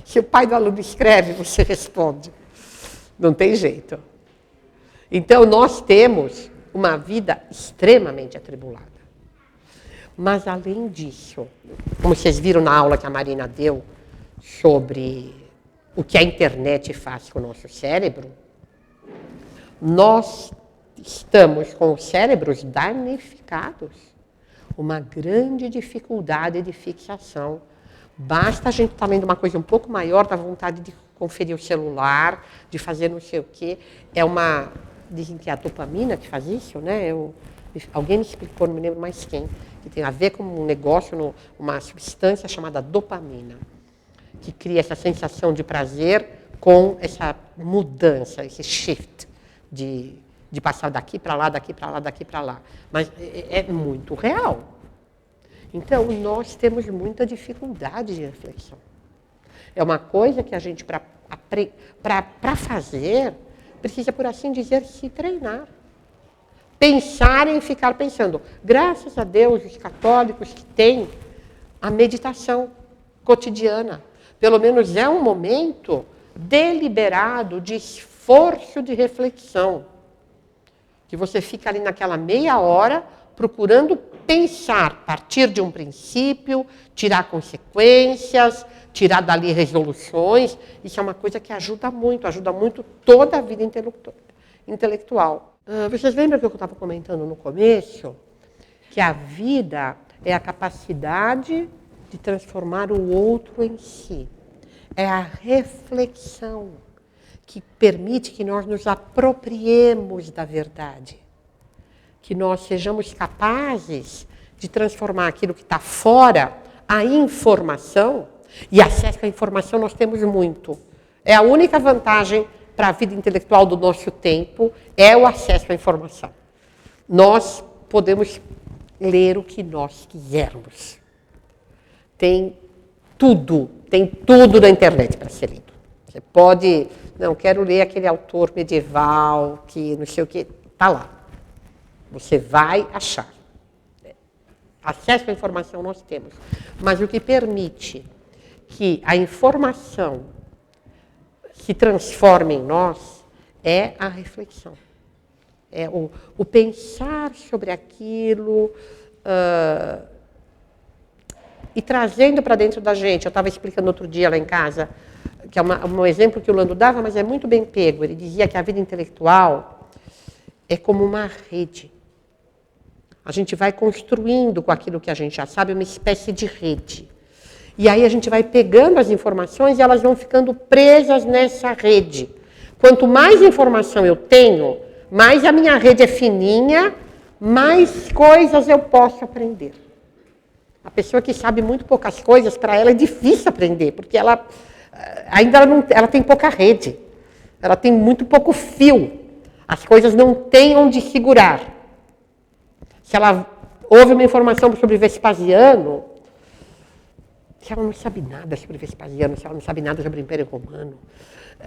Se o pai do aluno escreve, você responde. Não tem jeito. Então, nós temos uma vida extremamente atribulada. Mas, além disso, como vocês viram na aula que a Marina deu sobre o que a internet faz com o nosso cérebro, nós estamos com os cérebros danificados. Uma grande dificuldade de fixação. Basta a gente estar lendo uma coisa um pouco maior, dar vontade de conferir o celular, de fazer não sei o quê. Dizem que é a dopamina que faz isso, né? Alguém me explicou, não me lembro mais quem, que tem a ver com um negócio, uma substância chamada dopamina, que cria essa sensação de prazer com essa mudança, esse shift de passar daqui para lá, daqui para lá, daqui para lá. Mas é muito real. Então, nós temos muita dificuldade de reflexão. É uma coisa que a gente, para fazer, precisa, por assim dizer, se treinar. Pensar em ficar pensando. Graças a Deus, os católicos que têm a meditação cotidiana. Pelo menos é um momento deliberado de esforço de reflexão. Que você fica ali naquela meia hora procurando pensar, partir de um princípio, tirar consequências, tirar dali resoluções. Isso é uma coisa que ajuda muito toda a vida intelectual. Vocês lembram que eu estava comentando no começo? Que a vida é a capacidade de transformar o outro em si. É a reflexão que permite que nós nos apropriemos da verdade. Que nós sejamos capazes de transformar aquilo que está fora, a informação, e acesso à informação nós temos muito. É a única vantagem para a vida intelectual do nosso tempo, é o acesso à informação. Nós podemos ler o que nós quisermos. Tem tudo na internet para ser lido. Você pode, não, quero ler aquele autor medieval, que não sei o quê, está lá. Você vai achar. Acesso à informação nós temos. Mas o que permite que a informação se transforme em nós é a reflexão. É o pensar sobre aquilo, e trazendo para dentro da gente. Eu estava explicando outro dia lá em casa, que é um exemplo que o Lando dava, mas é muito bem pego. Ele dizia que a vida intelectual é como uma rede. A gente vai construindo com aquilo que a gente já sabe uma espécie de rede. E aí a gente vai pegando as informações e elas vão ficando presas nessa rede. Quanto mais informação eu tenho, mais a minha rede é fininha, mais coisas eu posso aprender. A pessoa que sabe muito poucas coisas, para ela é difícil aprender, porque ela ela tem pouca rede. Ela tem muito pouco fio. As coisas não têm onde segurar. Se ela ouve uma informação sobre Vespasiano, se ela não sabe nada sobre Vespasiano, se ela não sabe nada sobre o Império Romano,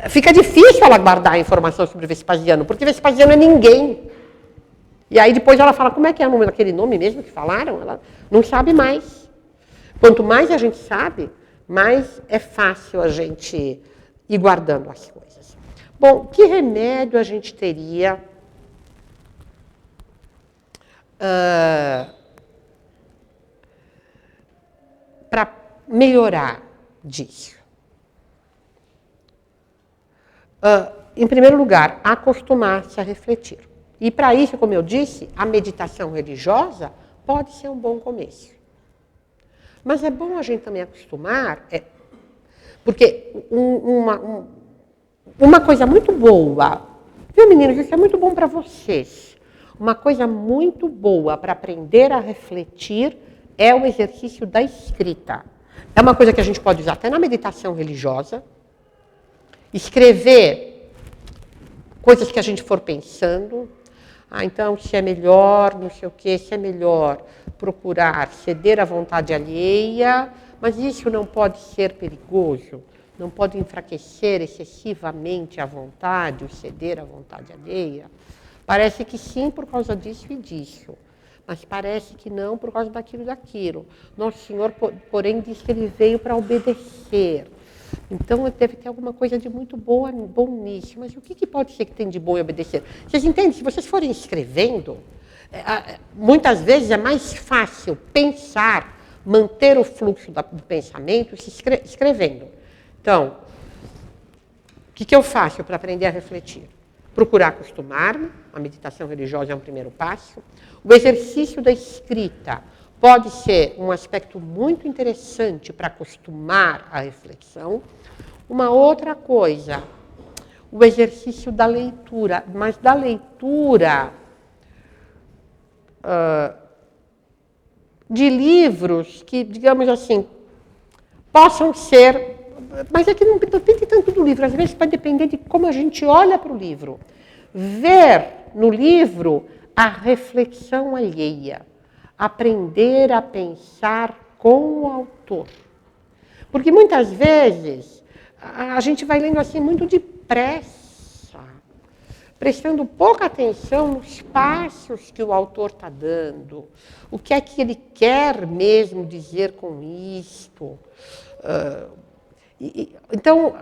fica difícil ela guardar a informação sobre Vespasiano, porque Vespasiano é ninguém. E aí depois ela fala, como é que é aquele nome mesmo que falaram? Ela não sabe mais. Quanto mais a gente sabe, mais é fácil a gente ir guardando as coisas. Bom, que remédio a gente teria para melhorar disso? Em primeiro lugar, acostumar-se a refletir. E para isso, como eu disse, a meditação religiosa pode ser um bom começo. Mas é bom a gente também acostumar, porque uma coisa muito boa, viu, meninos, isso é muito bom para vocês. Uma coisa muito boa para aprender a refletir é o exercício da escrita. É uma coisa que a gente pode usar até na meditação religiosa. Escrever coisas que a gente for pensando. Então, se é melhor, não sei o quê, se é melhor procurar ceder à vontade alheia, mas isso não pode ser perigoso, não pode enfraquecer excessivamente a vontade, o ceder à vontade alheia. Parece que sim por causa disso e disso, mas parece que não por causa daquilo e daquilo. Nosso Senhor, porém, disse que ele veio para obedecer. Então, deve ter alguma coisa de muito bom nisso. Mas o que pode ser que tem de bom em obedecer? Vocês entendem? Se vocês forem escrevendo, muitas vezes é mais fácil pensar, manter o fluxo do pensamento se escrevendo. Então, o que eu faço para aprender a refletir? Procurar acostumar-me, a meditação religiosa é um primeiro passo. O exercício da escrita pode ser um aspecto muito interessante para acostumar a reflexão. Uma outra coisa, o exercício da leitura, mas da leitura de livros que, digamos assim, possam ser... Mas é que não depende tanto do livro, às vezes vai depender de como a gente olha para o livro. Ver no livro a reflexão alheia. Aprender a pensar com o autor. Porque muitas vezes a gente vai lendo assim muito depressa, prestando pouca atenção nos passos que o autor está dando, o que é que ele quer mesmo dizer com isto. Então,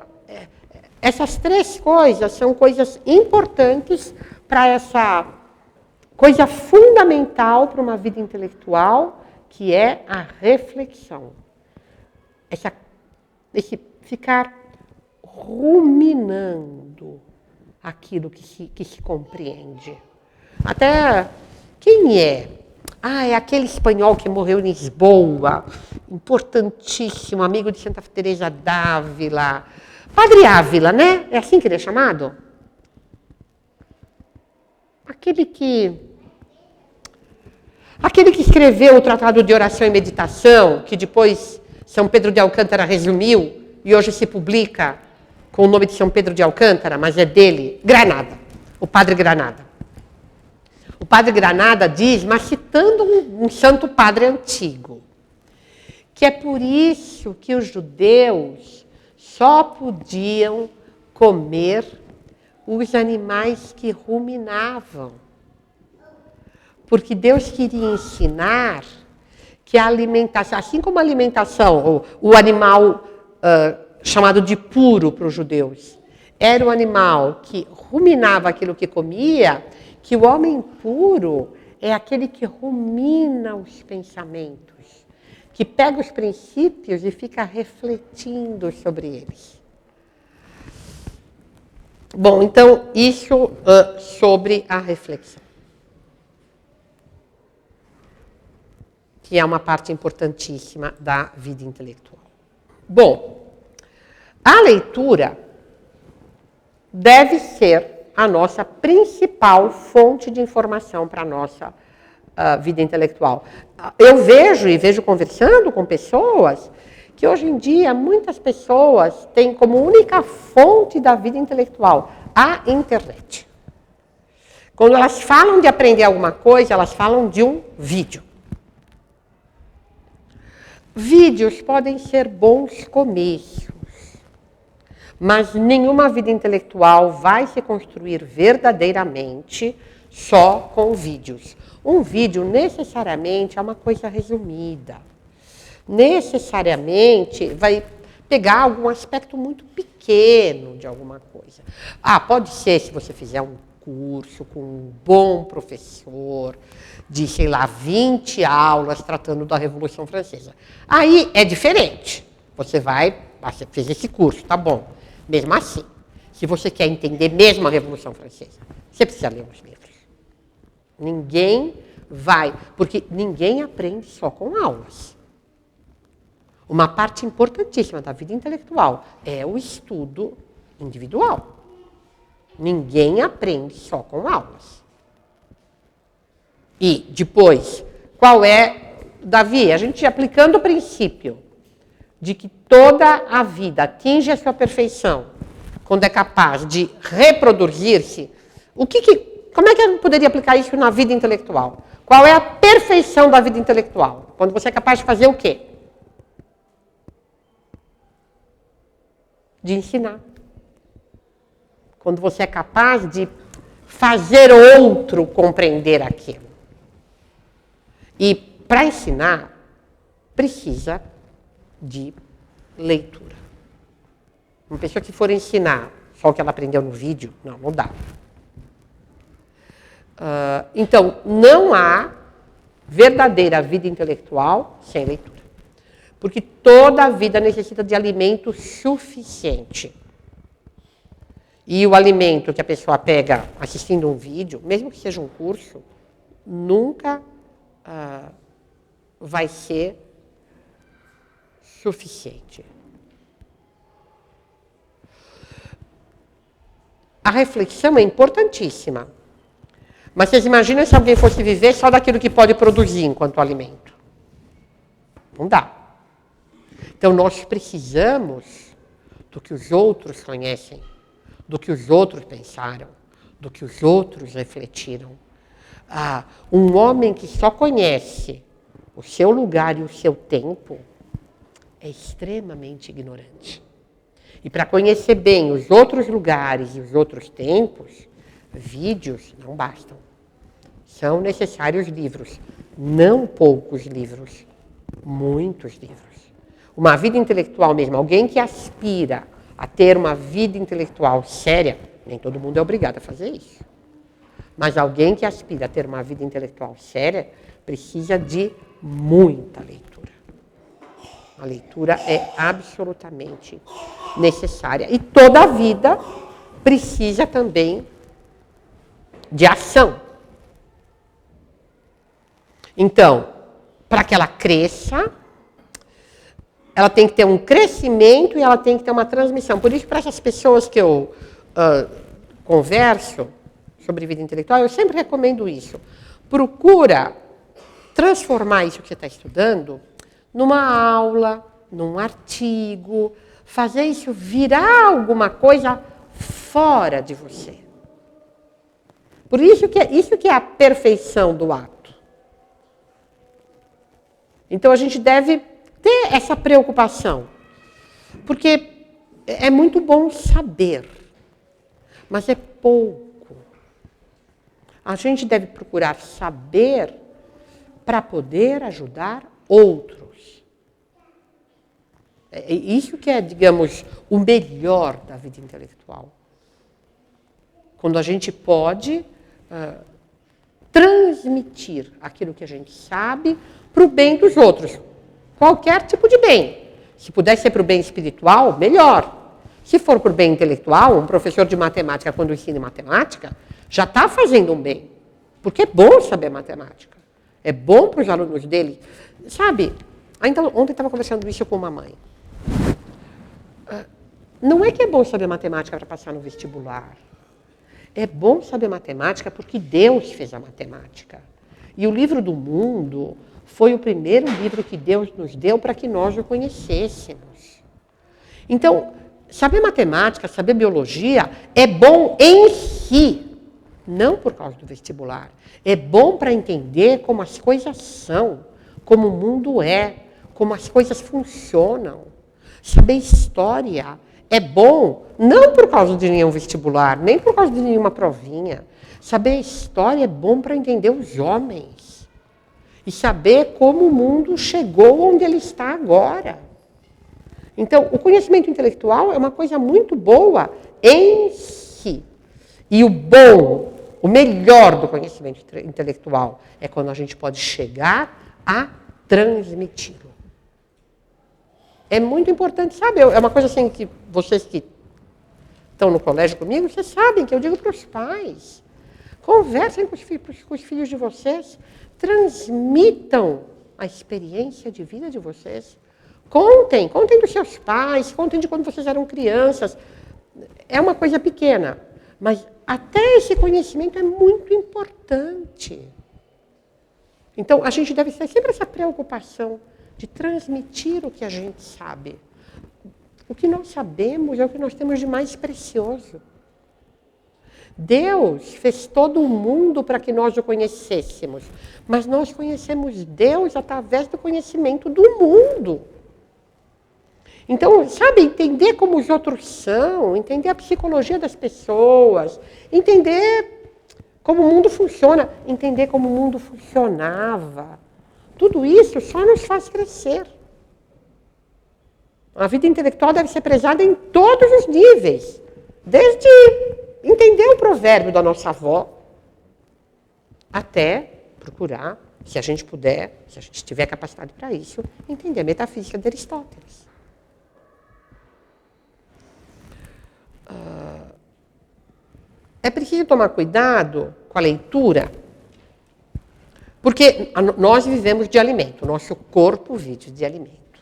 essas três coisas são coisas importantes para essa coisa fundamental para uma vida intelectual, que é a reflexão. Esse ficar ruminando aquilo que se compreende. Até quem é? É aquele espanhol que morreu em Lisboa, importantíssimo, amigo de Santa Teresa d'Ávila. Padre Ávila, né? É assim que ele é chamado? Aquele que escreveu o Tratado de Oração e Meditação, que depois São Pedro de Alcântara resumiu, e hoje se publica com o nome de São Pedro de Alcântara, mas é dele, Granada, o Padre Granada. O Padre Granada diz, mas citando um santo padre antigo, que é por isso que os judeus só podiam comer os animais que ruminavam. Porque Deus queria ensinar que a alimentação, assim como a alimentação, o animal chamado de puro para os judeus, era um animal que ruminava aquilo que comia, que o homem puro é aquele que rumina os pensamentos, que pega os princípios e fica refletindo sobre eles. Bom, então, isso sobre a reflexão, que é uma parte importantíssima da vida intelectual. Bom, a leitura deve ser a nossa principal fonte de informação para a nossa vida intelectual. Eu vejo conversando com pessoas que hoje em dia muitas pessoas têm como única fonte da vida intelectual a internet. Quando elas falam de aprender alguma coisa, elas falam de um vídeo. Vídeos podem ser bons começos, mas nenhuma vida intelectual vai se construir verdadeiramente só com vídeos. Um vídeo necessariamente é uma coisa resumida. Necessariamente vai pegar algum aspecto muito pequeno de alguma coisa. Pode ser se você fizer um curso com um bom professor, de, 20 aulas tratando da Revolução Francesa. Aí é diferente. Você fez esse curso, tá bom. Mesmo assim, se você quer entender mesmo a Revolução Francesa, você precisa ler os livros. Porque ninguém aprende só com aulas. Uma parte importantíssima da vida intelectual é o estudo individual. Ninguém aprende só com aulas. E depois, Davi, a gente aplicando o princípio de que toda a vida atinge a sua perfeição quando é capaz de reproduzir-se, como é que eu poderia aplicar isso na vida intelectual? Qual é a perfeição da vida intelectual? Quando você é capaz de fazer o quê? De ensinar. Quando você é capaz de fazer outro compreender aquilo. E para ensinar, precisa de leitura. Uma pessoa que for ensinar só o que ela aprendeu no vídeo, não dá. Então, não há verdadeira vida intelectual sem leitura. Porque toda a vida necessita de alimento suficiente. E o alimento que a pessoa pega assistindo um vídeo, mesmo que seja um curso, nunca vai ser suficiente. A reflexão é importantíssima. Mas vocês imaginam se alguém fosse viver só daquilo que pode produzir enquanto alimento? Não dá. Então, nós precisamos do que os outros conhecem, do que os outros pensaram, do que os outros refletiram. Um homem que só conhece o seu lugar e o seu tempo é extremamente ignorante. E para conhecer bem os outros lugares e os outros tempos, vídeos não bastam. São necessários livros. Não poucos livros, muitos livros. Uma vida intelectual mesmo, alguém que aspira a ter uma vida intelectual séria, nem todo mundo é obrigado a fazer isso. Mas alguém que aspira a ter uma vida intelectual séria precisa de muita leitura. A leitura é absolutamente necessária. E toda a vida precisa também de ação. Então, para que ela cresça, ela tem que ter um crescimento e ela tem que ter uma transmissão. Por isso, para essas pessoas que eu converso sobre vida intelectual, eu sempre recomendo isso. Procura transformar isso que você está estudando numa aula, num artigo, fazer isso virar alguma coisa fora de você. Por isso que é a perfeição do ato. Então, a gente deve ter essa preocupação. Porque é muito bom saber, mas é pouco. A gente deve procurar saber para poder ajudar outros. É isso que é, digamos, o melhor da vida intelectual. Quando a gente pode transmitir aquilo que a gente sabe para o bem dos outros. Qualquer tipo de bem. Se puder ser para o bem espiritual, melhor. Se for para o bem intelectual, um professor de matemática, quando ensina matemática, já está fazendo um bem. Porque é bom saber matemática. É bom para os alunos dele. Sabe, ainda ontem estava conversando isso com uma mãe. Não é que é bom saber matemática para passar no vestibular. É bom saber matemática porque Deus fez a matemática. E o livro do mundo foi o primeiro livro que Deus nos deu para que nós o conhecêssemos. Então, saber matemática, saber biologia é bom em si, não por causa do vestibular. É bom para entender como as coisas são, como o mundo é, como as coisas funcionam. Saber história é bom não por causa de nenhum vestibular, nem por causa de nenhuma provinha. Saber história é bom para entender os homens. E saber como o mundo chegou onde ele está agora. Então, o conhecimento intelectual é uma coisa muito boa em si. E o bom, o melhor do conhecimento intelectual é quando a gente pode chegar a transmiti-lo. É muito importante, sabe? É uma coisa assim que vocês que estão no colégio comigo, vocês sabem que eu digo para os pais. Conversem com os filhos de vocês, transmitam a experiência de vida de vocês. Contem dos seus pais, contem de quando vocês eram crianças. É uma coisa pequena, mas até esse conhecimento é muito importante. Então, a gente deve ter sempre essa preocupação de transmitir o que a gente sabe. O que nós sabemos é o que nós temos de mais precioso. Deus fez todo o mundo para que nós o conhecêssemos, mas nós conhecemos Deus através do conhecimento do mundo. Então, sabe, entender como os outros são, entender a psicologia das pessoas, entender como o mundo funciona, entender como o mundo funcionava. Tudo isso só nos faz crescer. A vida intelectual deve ser prezada em todos os níveis. Desde entender o provérbio da nossa avó, até procurar, se a gente puder, se a gente tiver capacidade para isso, entender a metafísica de Aristóteles. É preciso tomar cuidado com a leitura, porque nós vivemos de alimento, o nosso corpo vive de alimento.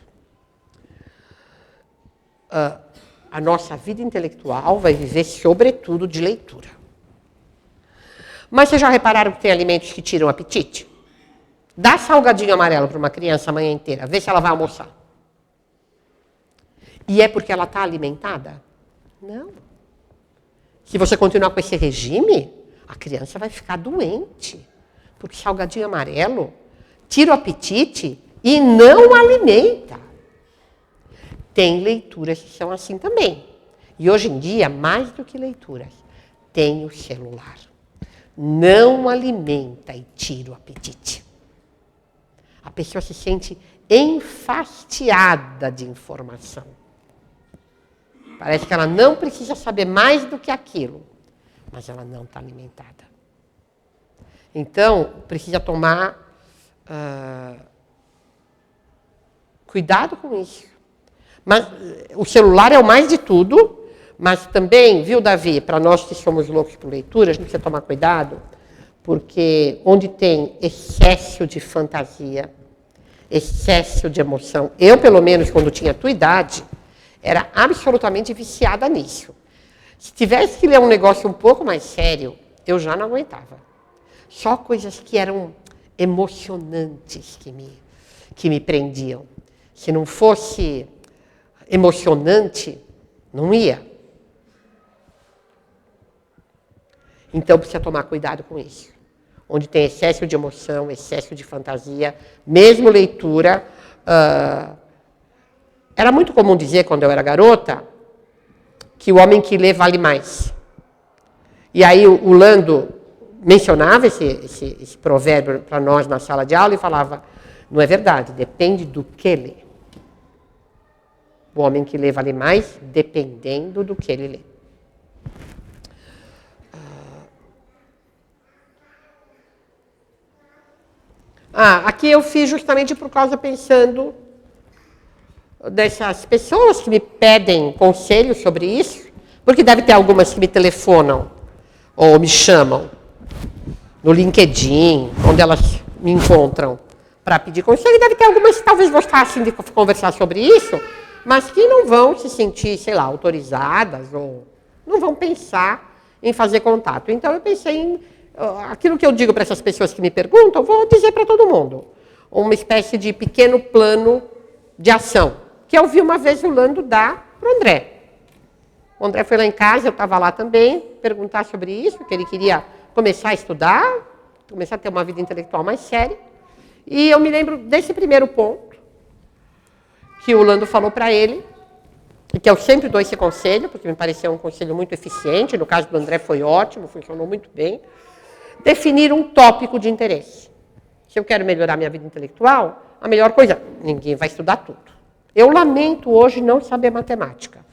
A nossa vida intelectual vai viver, sobretudo, de leitura. Mas vocês já repararam que tem alimentos que tiram o apetite? Dá salgadinho amarelo para uma criança a manhã inteira, vê se ela vai almoçar. E é porque ela está alimentada? Não. Se você continuar com esse regime, a criança vai ficar doente. Porque salgadinho amarelo tira o apetite e não alimenta. Tem leituras que são assim também. E hoje em dia, mais do que leituras, tem o celular. Não alimenta e tira o apetite. A pessoa se sente enfastiada de informação. Parece que ela não precisa saber mais do que aquilo, mas ela não está alimentada. Então, precisa tomar cuidado com isso. Mas o celular é o mais de tudo, mas também, viu, Davi, para nós que somos loucos por leitura, a gente precisa tomar cuidado, porque onde tem excesso de fantasia, excesso de emoção, eu, pelo menos, quando tinha a tua idade, era absolutamente viciada nisso. Se tivesse que ler um negócio um pouco mais sério, eu já não aguentava. Só coisas que eram emocionantes que me prendiam. Se não fosse emocionante, não ia. Então, precisa tomar cuidado com isso. Onde tem excesso de emoção, excesso de fantasia, mesmo leitura. Era muito comum dizer, quando eu era garota, que o homem que lê vale mais. E aí o Lando mencionava esse provérbio para nós na sala de aula e falava, não é verdade, depende do que lê. O homem que lê vale mais, dependendo do que ele lê. Aqui eu fiz justamente por causa pensando dessas pessoas que me pedem conselhos sobre isso, porque deve ter algumas que me telefonam ou me chamam no LinkedIn, onde elas me encontram para pedir conselho, e deve ter algumas que talvez gostassem de conversar sobre isso, mas que não vão se sentir, sei lá, autorizadas ou não vão pensar em fazer contato. Então, eu pensei em aquilo que eu digo para essas pessoas que me perguntam, eu vou dizer para todo mundo. Uma espécie de pequeno plano de ação, que eu vi uma vez o Lando dar para o André. O André foi lá em casa, eu estava lá também, perguntar sobre isso, que ele queria começar a estudar, começar a ter uma vida intelectual mais séria. E eu me lembro desse primeiro ponto, que o Lando falou para ele, e que eu sempre dou esse conselho, porque me pareceu um conselho muito eficiente, no caso do André foi ótimo, funcionou muito bem. Definir um tópico de interesse. Se eu quero melhorar minha vida intelectual, a melhor coisa, ninguém vai estudar tudo. Eu lamento hoje não saber matemática,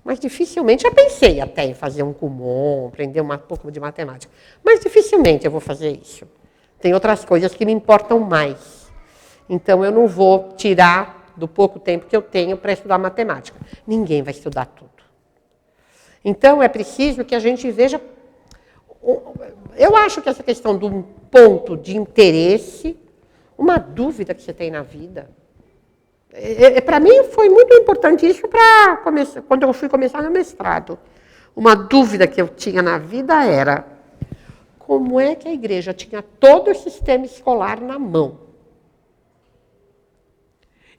mas dificilmente, já pensei até em fazer um Kumon, aprender um pouco de matemática, mas dificilmente eu vou fazer isso. Tem outras coisas que me importam mais. Então, eu não vou tirar do pouco tempo que eu tenho para estudar matemática. Ninguém vai estudar tudo. Então, é preciso que a gente veja... Eu acho que essa questão de um ponto de interesse, uma dúvida que você tem na vida, para mim foi muito importante isso para começar, quando eu fui começar no mestrado. Uma dúvida que eu tinha na vida era como é que a igreja tinha todo o sistema escolar na mão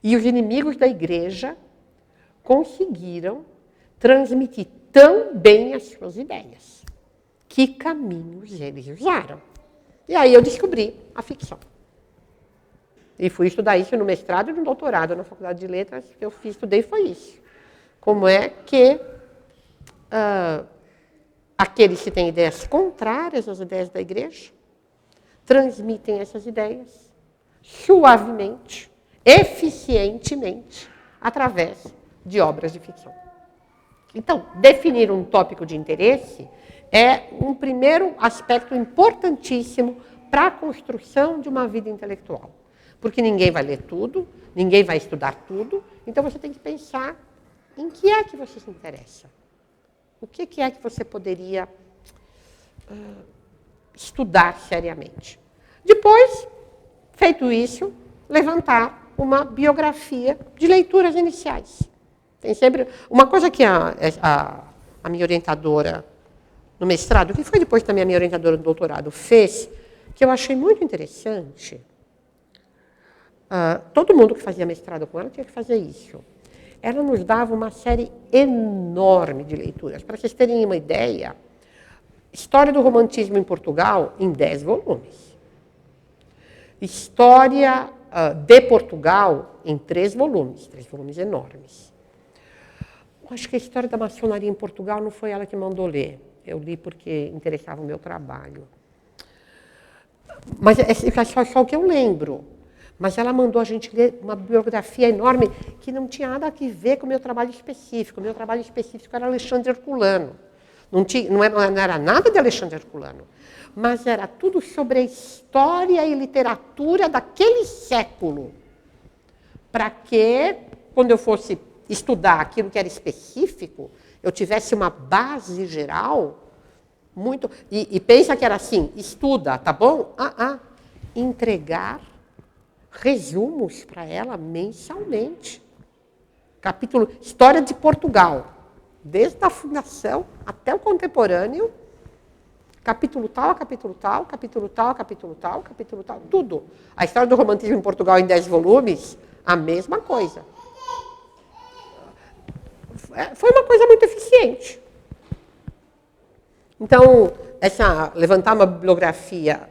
e os inimigos da igreja conseguiram transmitir tão bem as suas ideias. Que caminhos eles usaram? E aí eu descobri a ficção. E fui estudar isso no mestrado e no doutorado na Faculdade de Letras, que eu estudei foi isso. Como é que aqueles que têm ideias contrárias às ideias da igreja transmitem essas ideias suavemente, eficientemente, através de obras de ficção. Então, definir um tópico de interesse é um primeiro aspecto importantíssimo para a construção de uma vida intelectual. Porque ninguém vai ler tudo, ninguém vai estudar tudo, então você tem que pensar em que é que você se interessa. O que é que você poderia estudar seriamente. Depois, feito isso, levantar uma biografia de leituras iniciais. Tem sempre uma coisa que a minha orientadora no mestrado, que foi depois também a minha orientadora no doutorado, fez, que eu achei muito interessante. Todo mundo que fazia mestrado com ela tinha que fazer isso. Ela nos dava uma série enorme de leituras. Para vocês terem uma ideia, História do Romantismo em Portugal, em 10 volumes. História de Portugal, em 3 volumes enormes. Acho que a História da Maçonaria em Portugal não foi ela que mandou ler. Eu li porque interessava o meu trabalho. Mas é só o que eu lembro. Mas ela mandou a gente ler uma biografia enorme que não tinha nada a ver com o meu trabalho específico. O meu trabalho específico era Alexandre Herculano. Não era nada de Alexandre Herculano. Mas era tudo sobre a história e literatura daquele século. Para que, quando eu fosse estudar aquilo que era específico, eu tivesse uma base geral muito... E pensa que era assim, estuda, tá bom? Entregar resumos para ela mensalmente. Capítulo História de Portugal, desde a fundação até o contemporâneo, capítulo tal, capítulo tal, capítulo tal, capítulo tal, capítulo tal, tudo. A História do Romantismo em Portugal em 10 volumes, a mesma coisa. Foi uma coisa muito eficiente. Então, levantar uma bibliografia,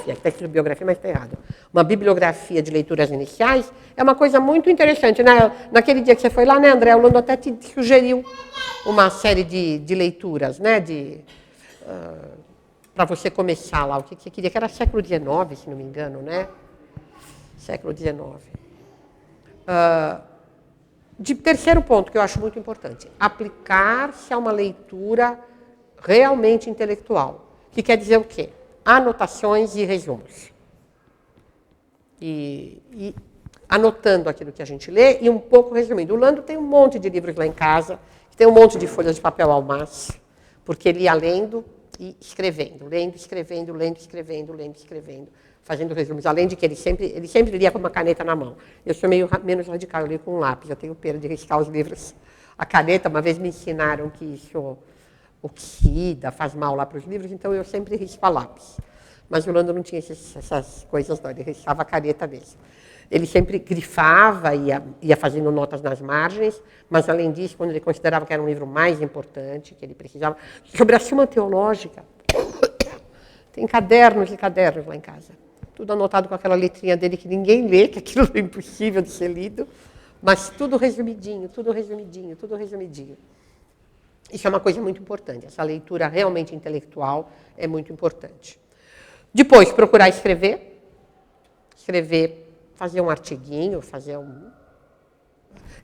que está escrito biografia, mas está errado. Uma bibliografia de leituras iniciais é uma coisa muito interessante. Naquele dia que você foi lá, né, André? O Lando até te sugeriu uma série de leituras, né, para você começar lá. O que você queria, que era século XIX, se não me engano, né? Século XIX. Terceiro ponto que eu acho muito importante, aplicar-se a uma leitura realmente intelectual, que quer dizer o quê? Anotações e resumos. anotando aquilo que a gente lê e um pouco resumindo. O Lando tem um monte de livros lá em casa, tem um monte de folhas de papel ao maço, porque ele ia lendo e escrevendo, lendo, escrevendo, lendo, escrevendo, lendo, escrevendo, fazendo resumos. Além de que ele sempre lia com uma caneta na mão. Eu sou menos radical, eu leio com um lápis, eu tenho pena de riscar os livros. A caneta, uma vez me ensinaram que isso oxida, faz mal lá para os livros, então eu sempre risco a lápis. Mas o Lando não tinha essas coisas, não, ele riscava a caneta mesmo. Ele sempre grifava, ia fazendo notas nas margens, mas, além disso, quando ele considerava que era um livro mais importante, que ele precisava, sobre a Suma Teológica, tem cadernos e cadernos lá em casa. Tudo anotado com aquela letrinha dele que ninguém lê, que aquilo é impossível de ser lido, mas tudo resumidinho, tudo resumidinho, tudo resumidinho. Isso é uma coisa muito importante, essa leitura realmente intelectual é muito importante. Depois, procurar escrever, fazer um artiguinho,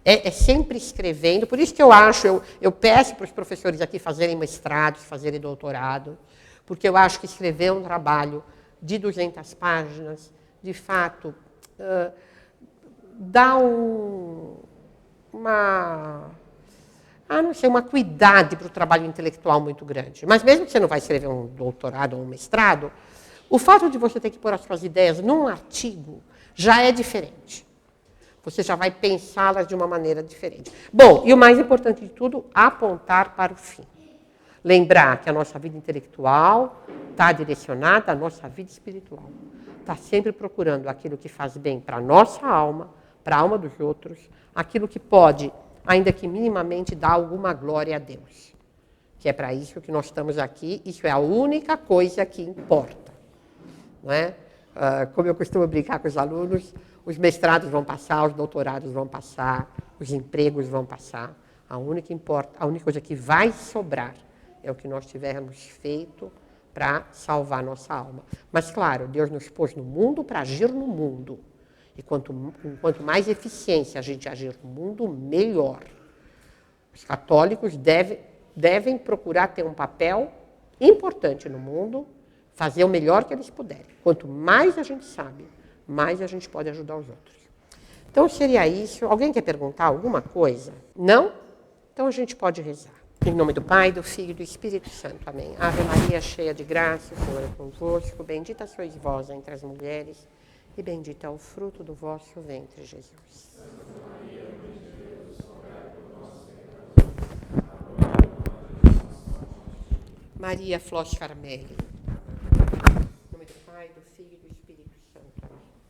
É sempre escrevendo, por isso que eu peço para os professores aqui fazerem mestrados, fazerem doutorado, porque eu acho que escrever é um trabalho de 200 páginas, de fato, dá uma acuidade para o trabalho intelectual muito grande. Mas mesmo que você não vai escrever um doutorado ou um mestrado, o fato de você ter que pôr as suas ideias num artigo já é diferente. Você já vai pensá-las de uma maneira diferente. Bom, e o mais importante de tudo, apontar para o fim. Lembrar que a nossa vida intelectual está direcionada à nossa vida espiritual. Está sempre procurando aquilo que faz bem para a nossa alma, para a alma dos outros, aquilo que pode, ainda que minimamente, dar alguma glória a Deus. Que é para isso que nós estamos aqui, isso é a única coisa que importa. Não é? Como eu costumo brincar com os alunos, os mestrados vão passar, os doutorados vão passar, os empregos vão passar. A única coisa que vai sobrar é o que nós tivermos feito para salvar nossa alma. Mas, claro, Deus nos pôs no mundo para agir no mundo. E quanto mais eficiência a gente agir no mundo, melhor. Os católicos devem procurar ter um papel importante no mundo, fazer o melhor que eles puderem. Quanto mais a gente sabe, mais a gente pode ajudar os outros. Então, seria isso. Alguém quer perguntar alguma coisa? Não? Então, a gente pode rezar. Em nome do Pai, do Filho e do Espírito Santo. Amém. Ave Maria, cheia de graça, o Senhor é convosco. Bendita sois vós entre as mulheres, e bendito é o fruto do vosso ventre, Jesus. Maria Flós Carmeli. Em nome do Pai, do Filho e do Espírito Santo. Amém.